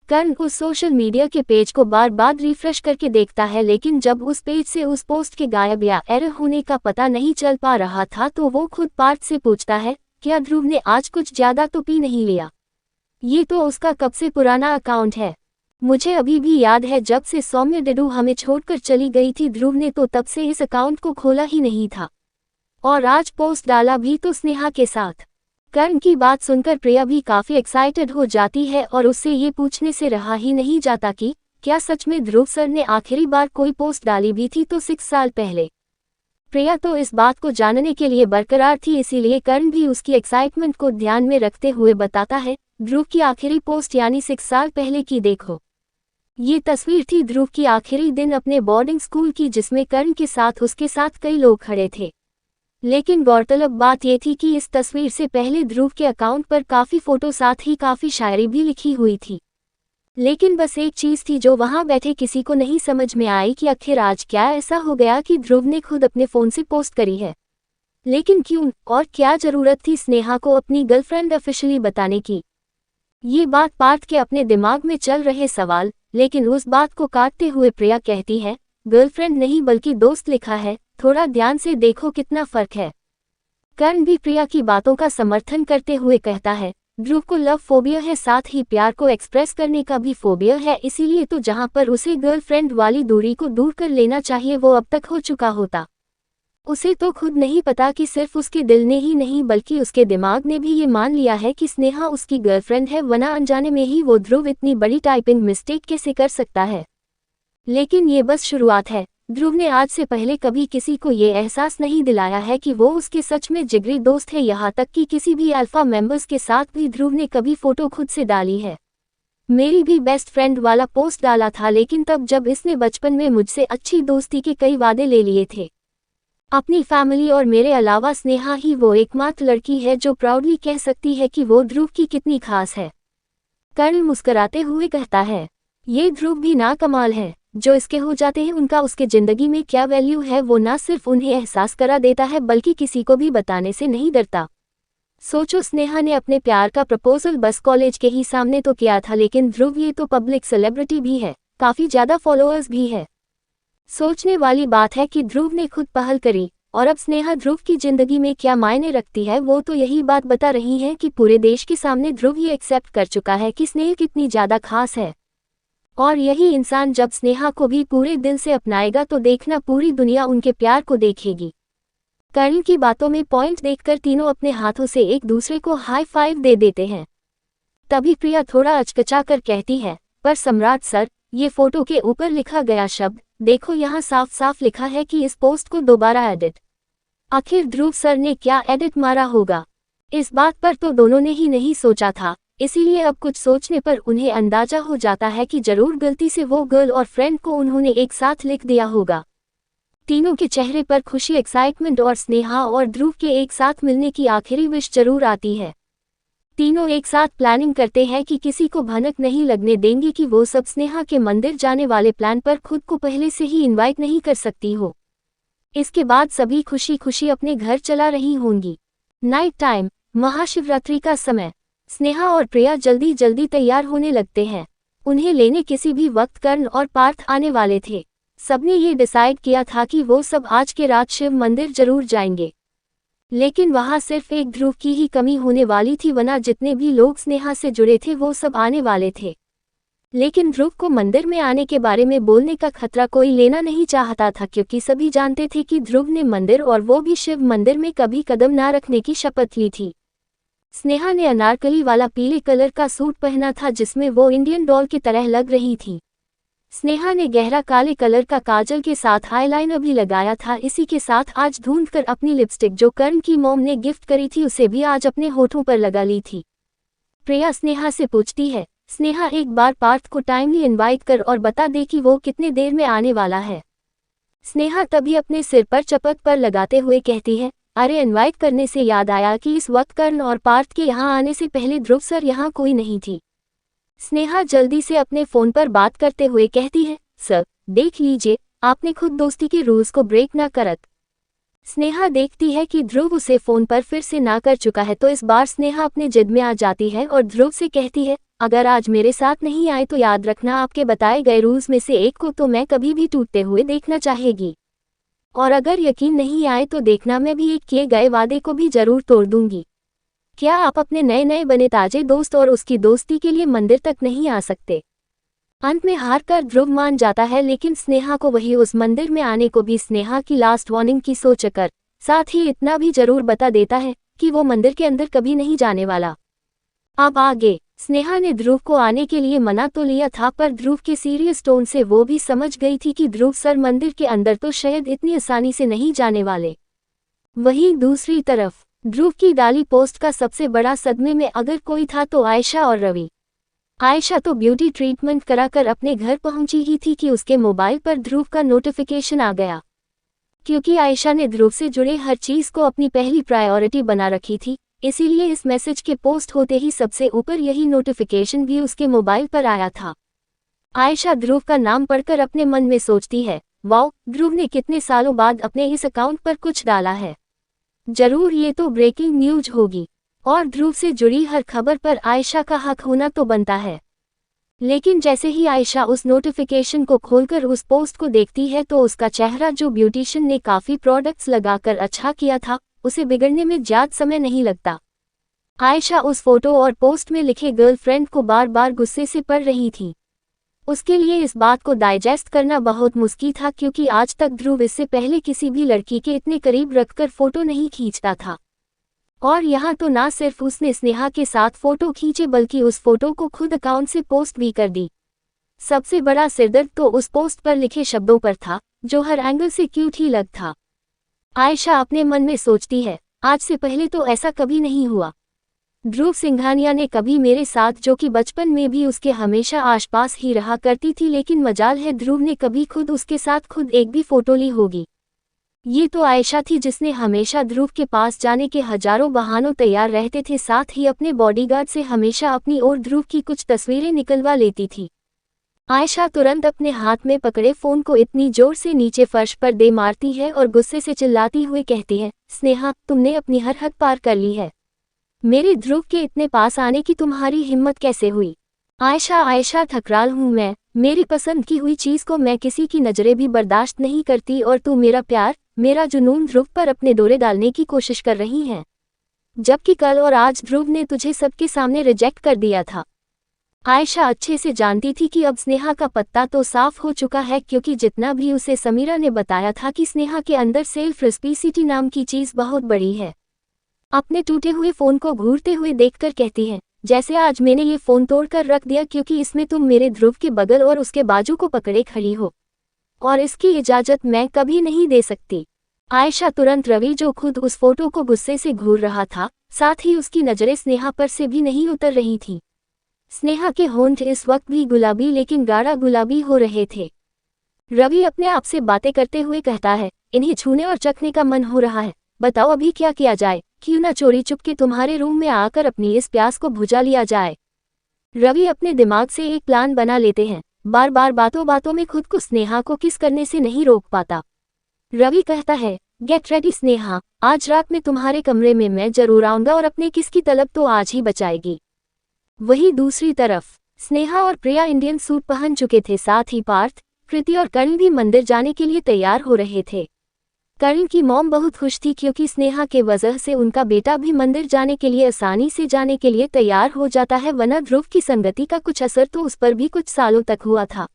कर्ण उस सोशल मीडिया के पेज को बार बार रिफ्रेश करके देखता है, लेकिन जब उस पेज से उस पोस्ट के गायब या एरर होने का पता नहीं चल पा रहा था तो वो खुद पार्थ से पूछता है, क्या ध्रुव ने आज कुछ ज्यादा तो पी नहीं लिया? ये तो उसका कब से पुराना अकाउंट है। मुझे अभी भी याद है जब से सौम्य डडू हमें छोड़कर चली गई थी, ध्रुव ने तो तब से इस अकाउंट को खोला ही नहीं था, और आज पोस्ट डाला भी तो स्नेहा के साथ। कर्ण की बात सुनकर प्रिया भी काफी एक्साइटेड हो जाती है और उससे ये पूछने से रहा ही नहीं जाता कि क्या सच में ध्रुव सर ने आखिरी बार कोई पोस्ट डाली भी थी तो 6 साल पहले। प्रिया तो इस बात को जानने के लिए बरकरार थी, इसीलिए कर्ण भी उसकी एक्साइटमेंट को ध्यान में रखते हुए बताता है, ध्रुव की आखिरी पोस्ट यानी 6 साल पहले की देखो। ये तस्वीर थी ध्रुव की आखिरी दिन अपने बोर्डिंग स्कूल की, जिसमें कर्ण के साथ उसके साथ कई लोग खड़े थे। लेकिन गौरतलब बात ये थी कि इस तस्वीर से पहले ध्रुव के अकाउंट पर काफ़ी फोटो साथ ही काफ़ी शायरी भी लिखी हुई थी। लेकिन बस एक चीज़ थी जो वहां बैठे किसी को नहीं समझ में आई कि आखिर आज क्या ऐसा हो गया कि ध्रुव ने खुद अपने फ़ोन से पोस्ट करी है। लेकिन क्यों और क्या ज़रूरत थी स्नेहा को अपनी गर्लफ्रेंड ऑफिशियली बताने की? ये बात पार्थ के अपने दिमाग में चल रहे सवाल, लेकिन उस बात को काटते हुए प्रिया कहती है, गर्लफ्रेंड नहीं बल्कि दोस्त लिखा है, थोड़ा ध्यान से देखो कितना फर्क है। कर्ण भी प्रिया की बातों का समर्थन करते हुए कहता है, ध्रुव को लव फोबिया है, साथ ही प्यार को एक्सप्रेस करने का भी फोबिया है, इसीलिए तो जहां पर उसे गर्लफ्रेंड वाली दूरी को दूर कर लेना चाहिए वो अब तक हो चुका होता। उसे तो खुद नहीं पता कि सिर्फ उसके दिल ने ही नहीं बल्कि उसके दिमाग ने भी ये मान लिया है कि स्नेहा उसकी गर्लफ्रेंड है, वरना अनजाने में ही वो ध्रुव इतनी बड़ी टाइपिंग मिस्टेक कैसे कर सकता है। लेकिन ये बस शुरुआत है। ध्रुव ने आज से पहले कभी किसी को ये एहसास नहीं दिलाया है कि वो उसके सच में जिगरी दोस्त है, यहाँ तक कि किसी भी अल्फा मेंबर्स के साथ भी ध्रुव ने कभी फोटो खुद से डाली है। मेरी भी बेस्ट फ्रेंड वाला पोस्ट डाला था, लेकिन तब जब इसने बचपन में मुझसे अच्छी दोस्ती के कई वादे ले लिए थे। अपनी फैमिली और मेरे अलावा स्नेहा ही वो एकमात्र लड़की है जो प्राउडली कह सकती है कि वो ध्रुव की कितनी खास है। कर्ण मुस्कुराते हुए कहता है, ये ध्रुव भी ना कमाल है, जो इसके हो जाते हैं उनका उसके जिंदगी में क्या वैल्यू है वो ना सिर्फ उन्हें एहसास करा देता है बल्कि किसी को भी बताने से नहीं डरता। सोचो, स्नेहा ने अपने प्यार का प्रपोजल बस कॉलेज के ही सामने तो किया था, लेकिन ध्रुव ये तो पब्लिक सेलिब्रिटी भी है, काफी ज्यादा फॉलोअर्स भी है। सोचने वाली बात है कि ध्रुव ने खुद पहल करी, और अब स्नेहा ध्रुव की जिंदगी में क्या मायने रखती है वो तो यही बात बता रही है कि पूरे देश के सामने ध्रुव ये एक्सेप्ट कर चुका है कि स्नेहा कितनी ज्यादा खास है। और यही इंसान जब स्नेहा को भी पूरे दिल से अपनाएगा तो देखना पूरी दुनिया उनके प्यार को देखेगी। कर्ण की बातों में पॉइंट देखकर तीनों अपने हाथों से एक दूसरे को हाई फाइव दे देते हैं। तभी प्रिया थोड़ा अचकचा कर कहती है, पर सम्राट सर, ये फोटो के ऊपर लिखा गया शब्द देखो, यहाँ साफ साफ लिखा है कि इस पोस्ट को दोबारा एडिट। आखिर ध्रुव सर ने क्या एडिट मारा होगा? इस बात पर तो दोनों ने ही नहीं सोचा था, इसीलिए अब कुछ सोचने पर उन्हें अंदाजा हो जाता है कि जरूर गलती से वो गर्ल और फ्रेंड को उन्होंने एक साथ लिख दिया होगा। तीनों के चेहरे पर खुशी, एक्साइटमेंट और स्नेहा और ध्रुव के एक साथ मिलने की आखिरी विश जरूर आती है। तीनों एक साथ प्लानिंग करते हैं कि किसी को भनक नहीं लगने देंगे कि वो सब स्नेहा के मंदिर जाने वाले प्लान पर खुद को पहले से ही इनवाइट नहीं कर सकती हो। इसके बाद सभी खुशी खुशी अपने घर चला रही होंगी। नाइट टाइम, महाशिवरात्रि का समय। स्नेहा और प्रिया जल्दी जल्दी तैयार होने लगते हैं। उन्हें लेने किसी भी वक्त कर्ण और पार्थ आने वाले थे। सबने ये डिसाइड किया था कि वो सब आज के रात शिव मंदिर जरूर जाएंगे, लेकिन वहां सिर्फ एक ध्रुव की ही कमी होने वाली थी, वरना जितने भी लोग स्नेहा से जुड़े थे वो सब आने वाले थे। लेकिन ध्रुव को मंदिर में आने के बारे में बोलने का खतरा कोई लेना नहीं चाहता था, क्योंकि सभी जानते थे कि ध्रुव ने मंदिर और वो भी शिव मंदिर में कभी कदम ना रखने की शपथ ली थी। स्नेहा ने अनारकली वाला पीले कलर का सूट पहना था जिसमें वो इंडियन डॉल की तरह लग रही थी। स्नेहा ने गहरा काले कलर का काजल के साथ आईलाइनर भी लगाया था। इसी के साथ आज ढूंढकर अपनी लिपस्टिक जो करण की मॉम ने गिफ्ट करी थी उसे भी आज अपने होठों पर लगा ली थी। प्रिया स्नेहा से पूछती है, स्नेहा एक बार पार्थ को टाइमली इनवाइट कर और बता दे कि वो कितने देर में आने वाला है। स्नेहा तभी अपने सिर पर चपत पर लगाते हुए कहती है, अरे इनवाइट करने से याद आया कि इस वक्त कर्ण और पार्थ के यहाँ आने से पहले ध्रुव सर यहाँ कोई नहीं थी। स्नेहा जल्दी से अपने फोन पर बात करते हुए कहती है, सर देख लीजिए आपने खुद दोस्ती के रूल्स को ब्रेक ना करत। स्नेहा देखती है कि ध्रुव उसे फोन पर फिर से ना कर चुका है तो इस बार स्नेहा अपने जिद में आ जाती है और ध्रुव से कहती है, अगर आज मेरे साथ नहीं आए तो याद रखना आपके बताए गए रूल्स में से एक को तो मैं कभी भी टूटते हुए देखना चाहेगी, और अगर यकीन नहीं आए तो देखना मैं भी एक किए गए वादे को भी जरूर तोड़ दूंगी। क्या आप अपने नए नए बने ताजे दोस्त और उसकी दोस्ती के लिए मंदिर तक नहीं आ सकते। अंत में हार कर ध्रुव मान जाता है, लेकिन स्नेहा को वही उस मंदिर में आने को भी स्नेहा की लास्ट वार्निंग की सोचकर साथ ही इतना भी जरूर बता देता है कि वो मंदिर के अंदर कभी नहीं जाने वाला। अब आगे स्नेहा ने ध्रुव को आने के लिए मना तो लिया था, पर ध्रुव के सीरियस टोन से वो भी समझ गई थी कि ध्रुव सर मंदिर के अंदर तो शायद इतनी आसानी से नहीं जाने वाले। वहीं दूसरी तरफ ध्रुव की डाली पोस्ट का सबसे बड़ा सदमे में अगर कोई था तो आयशा और रवि। आयशा तो ब्यूटी ट्रीटमेंट कराकर अपने घर पहुंची ही थी कि उसके मोबाइल पर ध्रुव का नोटिफिकेशन आ गया। क्योंकि आयशा ने ध्रुव से जुड़े हर चीज को अपनी पहली प्रायोरिटी बना रखी थी, इसीलिए इस मैसेज के पोस्ट होते ही सबसे ऊपर यही नोटिफिकेशन भी उसके मोबाइल पर आया था। आयशा ध्रुव का नाम पढ़कर अपने मन में सोचती है, वाओ, ध्रुव ने कितने सालों बाद अपने इस अकाउंट पर कुछ डाला है, जरूर ये तो ब्रेकिंग न्यूज होगी और ध्रुव से जुड़ी हर खबर पर आयशा का हक होना तो बनता है। लेकिन जैसे ही आयशा उस नोटिफिकेशन को खोलकर उस पोस्ट को देखती है तो उसका चेहरा जो ब्यूटिशियन ने काफी प्रोडक्ट्स लगाकर अच्छा किया था उसे बिगड़ने में ज्यादा समय नहीं लगता। आयशा उस फोटो और पोस्ट में लिखे गर्लफ्रेंड को बार बार गुस्से से पढ़ रही थी। उसके लिए इस बात को डाइजेस्ट करना बहुत मुश्किल था, क्योंकि आज तक ध्रुव इससे पहले किसी भी लड़की के इतने करीब रखकर फोटो नहीं खींचता था। और यहाँ तो ना सिर्फ उसने स्नेहा के साथ फोटो खींचे बल्कि उस फोटो को खुद अकाउंट से पोस्ट भी कर दी। सबसे बड़ा सिरदर्द तो उस पोस्ट पर लिखे शब्दों पर था, जो हर एंगल से क्यूट ही लग था। आयशा अपने मन में सोचती है, आज से पहले तो ऐसा कभी नहीं हुआ। ध्रुव सिंघानिया ने कभी मेरे साथ, जो कि बचपन में भी उसके हमेशा आसपास ही रहा करती थी, लेकिन मजाल है ध्रुव ने कभी खुद उसके साथ खुद एक भी फोटो ली होगी। ये तो आयशा थी जिसने हमेशा ध्रुव के पास जाने के हजारों बहानों तैयार रहते थे, साथ ही अपने बॉडीगार्ड से हमेशा अपनी और ध्रुव की कुछ तस्वीरें निकलवा लेती थी। आयशा तुरंत अपने हाथ में पकड़े फोन को इतनी जोर से नीचे फर्श पर दे मारती है और गुस्से से चिल्लाती हुई कहती है, स्नेहा, तुमने अपनी हर हद पार कर ली है। मेरे ध्रुव के इतने पास आने की तुम्हारी हिम्मत कैसे हुई। आयशा ठकराल हूँ मैं, मेरी पसंद की हुई चीज को मैं किसी की नजरें भी बर्दाश्त नहीं करती, और तू मेरा प्यार, मेरा जुनून ध्रुव पर अपने दौरे डालने की कोशिश कर रही है, जबकि कल और आज ध्रुव ने तुझे सबके सामने रिजेक्ट कर दिया था। आयशा अच्छे से जानती थी कि अब स्नेहा का पत्ता तो साफ हो चुका है, क्योंकि जितना भी उसे समीरा ने बताया था कि स्नेहा के अंदर सेल्फ रिस्पेसिटी नाम की चीज बहुत बड़ी है। अपने टूटे हुए फोन को घूरते हुए देखकर कहती है, जैसे आज मैंने ये फोन तोड़कर रख दिया क्योंकि इसमें तुम मेरे ध्रुव के बगल और उसके बाजू को पकड़े खड़ी हो, और इसकी इजाजत मैं कभी नहीं दे सकती। आयशा तुरंत रवि, जो खुद उस फोटो को गुस्से से घूर रहा था, साथ ही उसकी नजरें स्नेहा पर से भी नहीं उतर रही थी। स्नेहा के होंठ इस वक्त भी गुलाबी, लेकिन गाढ़ा गुलाबी हो रहे थे। रवि अपने आप से बातें करते हुए कहता है, इन्हें छूने और चखने का मन हो रहा है, बताओ अभी क्या किया जाए, क्यों ना चोरी चुपके तुम्हारे रूम में आकर अपनी इस प्यास को बुझा लिया जाए। रवि अपने दिमाग से एक प्लान बना लेते हैं, बार बार बातों बातों में खुद को स्नेहा को किस करने से नहीं रोक पाता। रवि कहता है, गेट रेडी स्नेहा, आज रात में तुम्हारे कमरे में मैं जरूर आऊंगा और अपने किस की तलब तो आज ही बचाएगी। वहीं दूसरी तरफ स्नेहा और प्रिया इंडियन सूट पहन चुके थे, साथ ही पार्थ, कृति और कर्ण भी मंदिर जाने के लिए तैयार हो रहे थे। कर्ण की मॉम बहुत खुश थी क्योंकि स्नेहा के वजह से उनका बेटा भी मंदिर जाने के लिए आसानी से जाने के लिए तैयार हो जाता है, वरना ध्रुव की संगति का कुछ असर तो उस पर भी कुछ सालों तक हुआ था,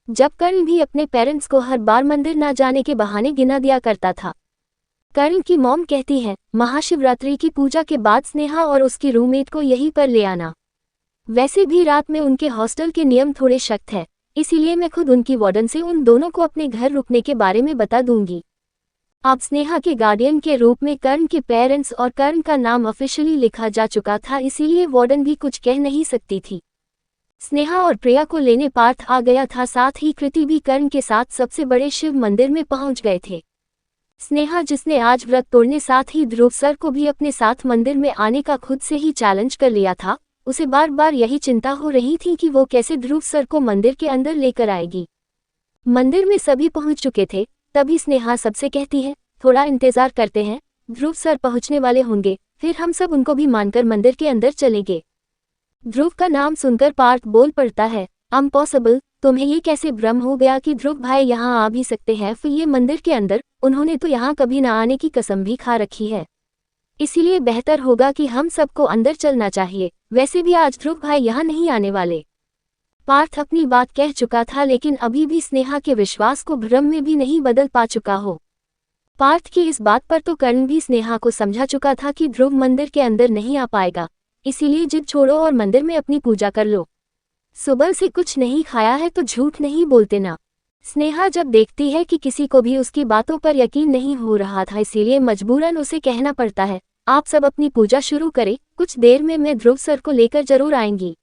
जब कर्ण भी अपने पेरेंट्स को हर बार मंदिर न जाने के बहाने गिना दिया करता था। कर्ण की मॉम कहती है, महाशिवरात्रि की पूजा के बाद स्नेहा और उसकी रूममेट को यहीं पर ले आना। वैसे भी रात में उनके हॉस्टल के नियम थोड़े सख्त है, इसीलिए मैं खुद उनकी वार्डन से उन दोनों को अपने घर रुकने के बारे में बता दूंगी। अब स्नेहा के गार्डियन के रूप में कर्ण के पेरेंट्स और कर्ण का नाम ऑफिशियली लिखा जा चुका था, इसीलिए वार्डन भी कुछ कह नहीं सकती थी। स्नेहा और प्रिया को लेने पार्थ आ गया था, साथ ही कृति भी कर्ण के साथ सबसे बड़े शिव मंदिर में पहुंच गए थे। स्नेहा, जिसने आज व्रत तोड़ने साथ ही ध्रुव सर को भी अपने साथ मंदिर में आने का खुद से ही चैलेंज कर लिया था, उसे बार बार यही चिंता हो रही थी कि वो कैसे ध्रुव सर को मंदिर के अंदर लेकर आएगी। मंदिर में सभी पहुंच चुके थे, तभी स्नेहा सबसे कहती है, थोड़ा इंतजार करते हैं, ध्रुव सर पहुंचने वाले होंगे, फिर हम सब उनको भी मानकर मंदिर के अंदर चलेंगे। ध्रुव का नाम सुनकर पार्थ बोल पड़ता है, इम्पॉसिबल, तुम्हें ये कैसे भ्रम हो गया कि ध्रुव भाई यहाँ आ भी सकते हैं फिर ये मंदिर के अंदर? उन्होंने तो यहाँ कभी न आने की कसम भी खा रखी है, इसीलिए बेहतर होगा कि हम सबको अंदर चलना चाहिए। वैसे भी आज ध्रुव भाई यहाँ नहीं आने वाले। पार्थ अपनी बात कह चुका था, लेकिन अभी भी स्नेहा के विश्वास को भ्रम में भी नहीं बदल पा चुका हो। पार्थ की इस बात पर तो कर्ण भी स्नेहा को समझा चुका था कि ध्रुव मंदिर के अंदर नहीं आ पाएगा, इसीलिए जिद छोड़ो और मंदिर में अपनी पूजा कर लो। सुबह से कुछ नहीं खाया है तो झूठ नहीं बोलते ना। स्नेहा जब देखती है कि किसी को भी उसकी बातों पर यकीन नहीं हो रहा था, इसीलिए मजबूरन उसे कहना पड़ता है, आप सब अपनी पूजा शुरू करें, कुछ देर में मैं ध्रुव सर को लेकर जरूर आएंगी,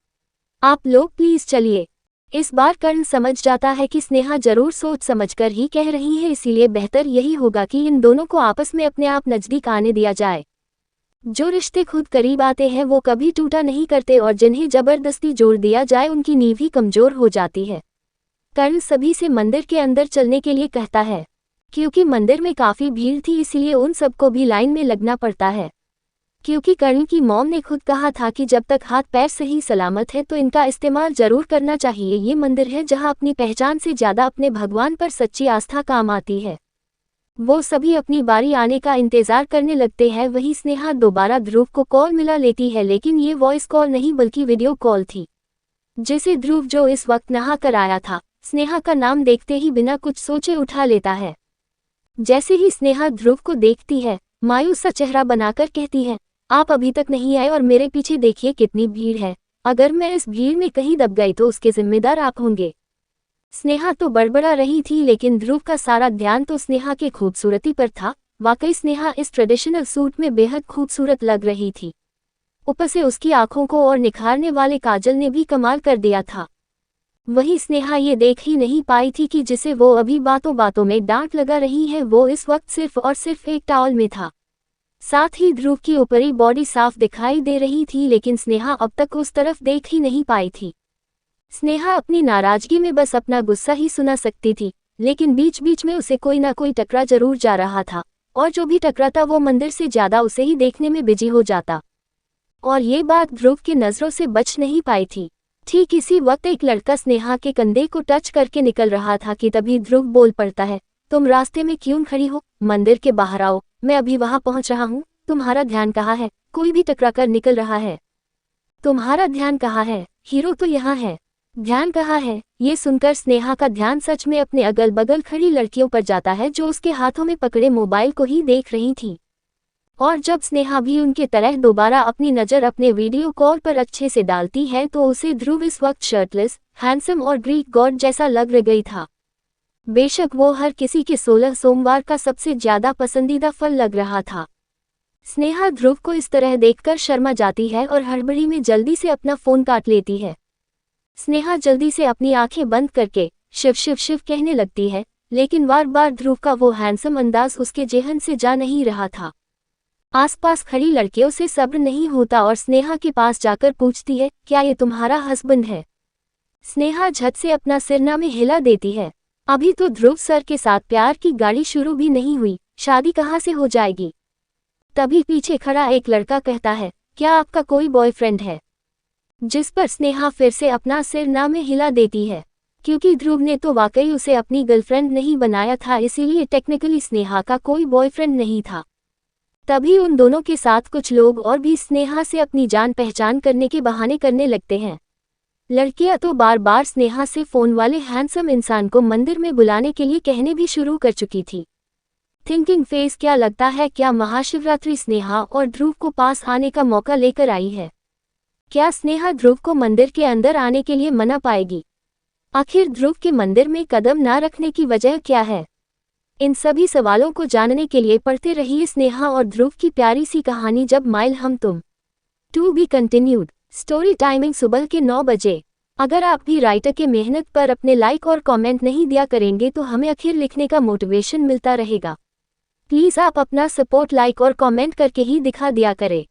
आप लोग प्लीज चलिए। इस बार कर्ण समझ जाता है कि स्नेहा जरूर सोच समझकर ही कह रही है, इसीलिए बेहतर यही होगा कि इन दोनों को आपस में अपने आप नजदीक आने दिया जाए। जो रिश्ते खुद करीब आते हैं वो कभी टूटा नहीं करते, और जिन्हें जबरदस्ती जोड़ दिया जाए उनकी नींव ही कमजोर हो जाती है। कर्ण सभी से मंदिर के अंदर चलने के लिए कहता है। क्योंकि मंदिर में काफी भीड़ थी, इसलिए उन सबको भी लाइन में लगना पड़ता है। क्योंकि कर्ण की मॉम ने खुद कहा था कि जब तक हाथ पैर सही सलामत है तो इनका इस्तेमाल जरूर करना चाहिए। ये मंदिर है जहां अपनी पहचान से ज्यादा अपने भगवान पर सच्ची आस्था काम आती है। वो सभी अपनी बारी आने का इंतजार करने लगते हैं। वहीं स्नेहा दोबारा ध्रुव को कॉल मिला लेती है, लेकिन ये वॉइस कॉल नहीं बल्कि वीडियो कॉल थी, जिसे ध्रुव जो इस वक्त नहा कर आया था, स्नेहा का नाम देखते ही बिना कुछ सोचे उठा लेता है। जैसे ही स्नेहा ध्रुव को देखती है, मायूस सा चेहरा बनाकर कहती है, आप अभी तक नहीं आए और मेरे पीछे देखिए कितनी भीड़ है, अगर मैं इस भीड़ में कहीं दब गई तो उसके जिम्मेदार आप होंगे। स्नेहा तो बड़बड़ा रही थी, लेकिन ध्रुव का सारा ध्यान तो स्नेहा की खूबसूरती पर था। वाकई स्नेहा इस ट्रेडिशनल सूट में बेहद खूबसूरत लग रही थी। ऊपर से उसकी आंखों को और निखारने वाले काजल ने भी कमाल कर दिया था। वही स्नेहा ये देख ही नहीं पाई थी कि जिसे वो अभी बातों बातों में डांट लगा रही है, वो इस वक्त सिर्फ और सिर्फ एक टॉवल में था। साथ ही ध्रुव की ऊपरी बॉडी साफ दिखाई दे रही थी, लेकिन स्नेहा अब तक उस तरफ देख ही नहीं पाई थी। स्नेहा अपनी नाराजगी में बस अपना गुस्सा ही सुना सकती थी, लेकिन बीच बीच में उसे कोई ना कोई टकरा जरूर जा रहा था, और जो भी टकराता वो मंदिर से ज्यादा उसे ही देखने में बिजी हो जाता। और ये बात ध्रुव की नजरों से बच नहीं पाई थी। ठीक इसी वक्त एक लड़का स्नेहा के कंधे को टच करके निकल रहा था कि तभी ध्रुव बोल पड़ता है, तुम रास्ते में क्यों खड़ी हो, मंदिर के बाहर आओ, मैं अभी वहां पहुंच रहा हूँ। तुम्हारा ध्यान कहाँ है? कोई भी टकरा कर निकल रहा है। तुम्हारा ध्यान कहाँ है? हीरो तो यहाँ है। ध्यान कहाँ है? ये सुनकर स्नेहा का ध्यान सच में अपने अगल बगल खड़ी लड़कियों पर जाता है, जो उसके हाथों में पकड़े मोबाइल को ही देख रही थी। और जब स्नेहा भी उनके तरह दोबारा अपनी नज़र अपने वीडियो कॉल पर अच्छे से डालती है तो उसे ध्रुव इस वक्त शर्टलेस, हैंडसम और ग्रीक गॉड जैसा लग गई था। बेशक वो हर किसी के 16 सोमवार का सबसे ज्यादा पसंदीदा फल लग रहा था। स्नेहा ध्रुव को इस तरह देखकर शर्मा जाती है और हड़बड़ी में जल्दी से अपना फोन काट लेती है। स्नेहा जल्दी से अपनी आंखें बंद करके शिव शिव शिव कहने लगती है, लेकिन बार बार ध्रुव का वो हैंडसम अंदाज उसके जेहन से जा नहीं रहा था। आसपास खड़ी लड़कियों से सब्र नहीं होता और स्नेहा के पास जाकर पूछती है, क्या ये तुम्हारा हस्बैंड है? स्नेहा झट से अपना सिरना में हिला देती है। अभी तो ध्रुव सर के साथ प्यार की गाड़ी शुरू भी नहीं हुई, शादी कहाँ से हो जाएगी? तभी पीछे खड़ा एक लड़का कहता है, क्या आपका कोई बॉयफ्रेंड है? जिस पर स्नेहा फिर से अपना सिर ना में हिला देती है, क्योंकि ध्रुव ने तो वाकई उसे अपनी गर्लफ्रेंड नहीं बनाया था, इसीलिए टेक्निकली स्नेहा का कोई बॉयफ्रेंड नहीं था। तभी उन दोनों के साथ कुछ लोग और भी स्नेहा से अपनी जान पहचान करने के बहाने करने लगते हैं। लड़कियां तो बार बार स्नेहा से फोन वाले हैंडसम इंसान को मंदिर में बुलाने के लिए कहने भी शुरू कर चुकी थी। थिंकिंग फेस, क्या लगता है क्या महाशिवरात्रि स्नेहा और ध्रुव को पास आने का मौका लेकर आई है? क्या स्नेहा ध्रुव को मंदिर के अंदर आने के लिए मना पाएगी? आखिर ध्रुव के मंदिर में कदम ना रखने की वजह क्या है? इन सभी सवालों को जानने के लिए पढ़ते रहिए स्नेहा और ध्रुव की प्यारी सी कहानी जब माइल हम तुम। To be continued. Story timing सुबह के 9 बजे। अगर आप भी राइटर के मेहनत पर अपने लाइक और कमेंट नहीं दिया करेंगे तो हमें आखिर लिखने का मोटिवेशन मिलता रहेगा। प्लीज़ आप अपना सपोर्ट लाइक और कमेंट करके ही दिखा दिया करें।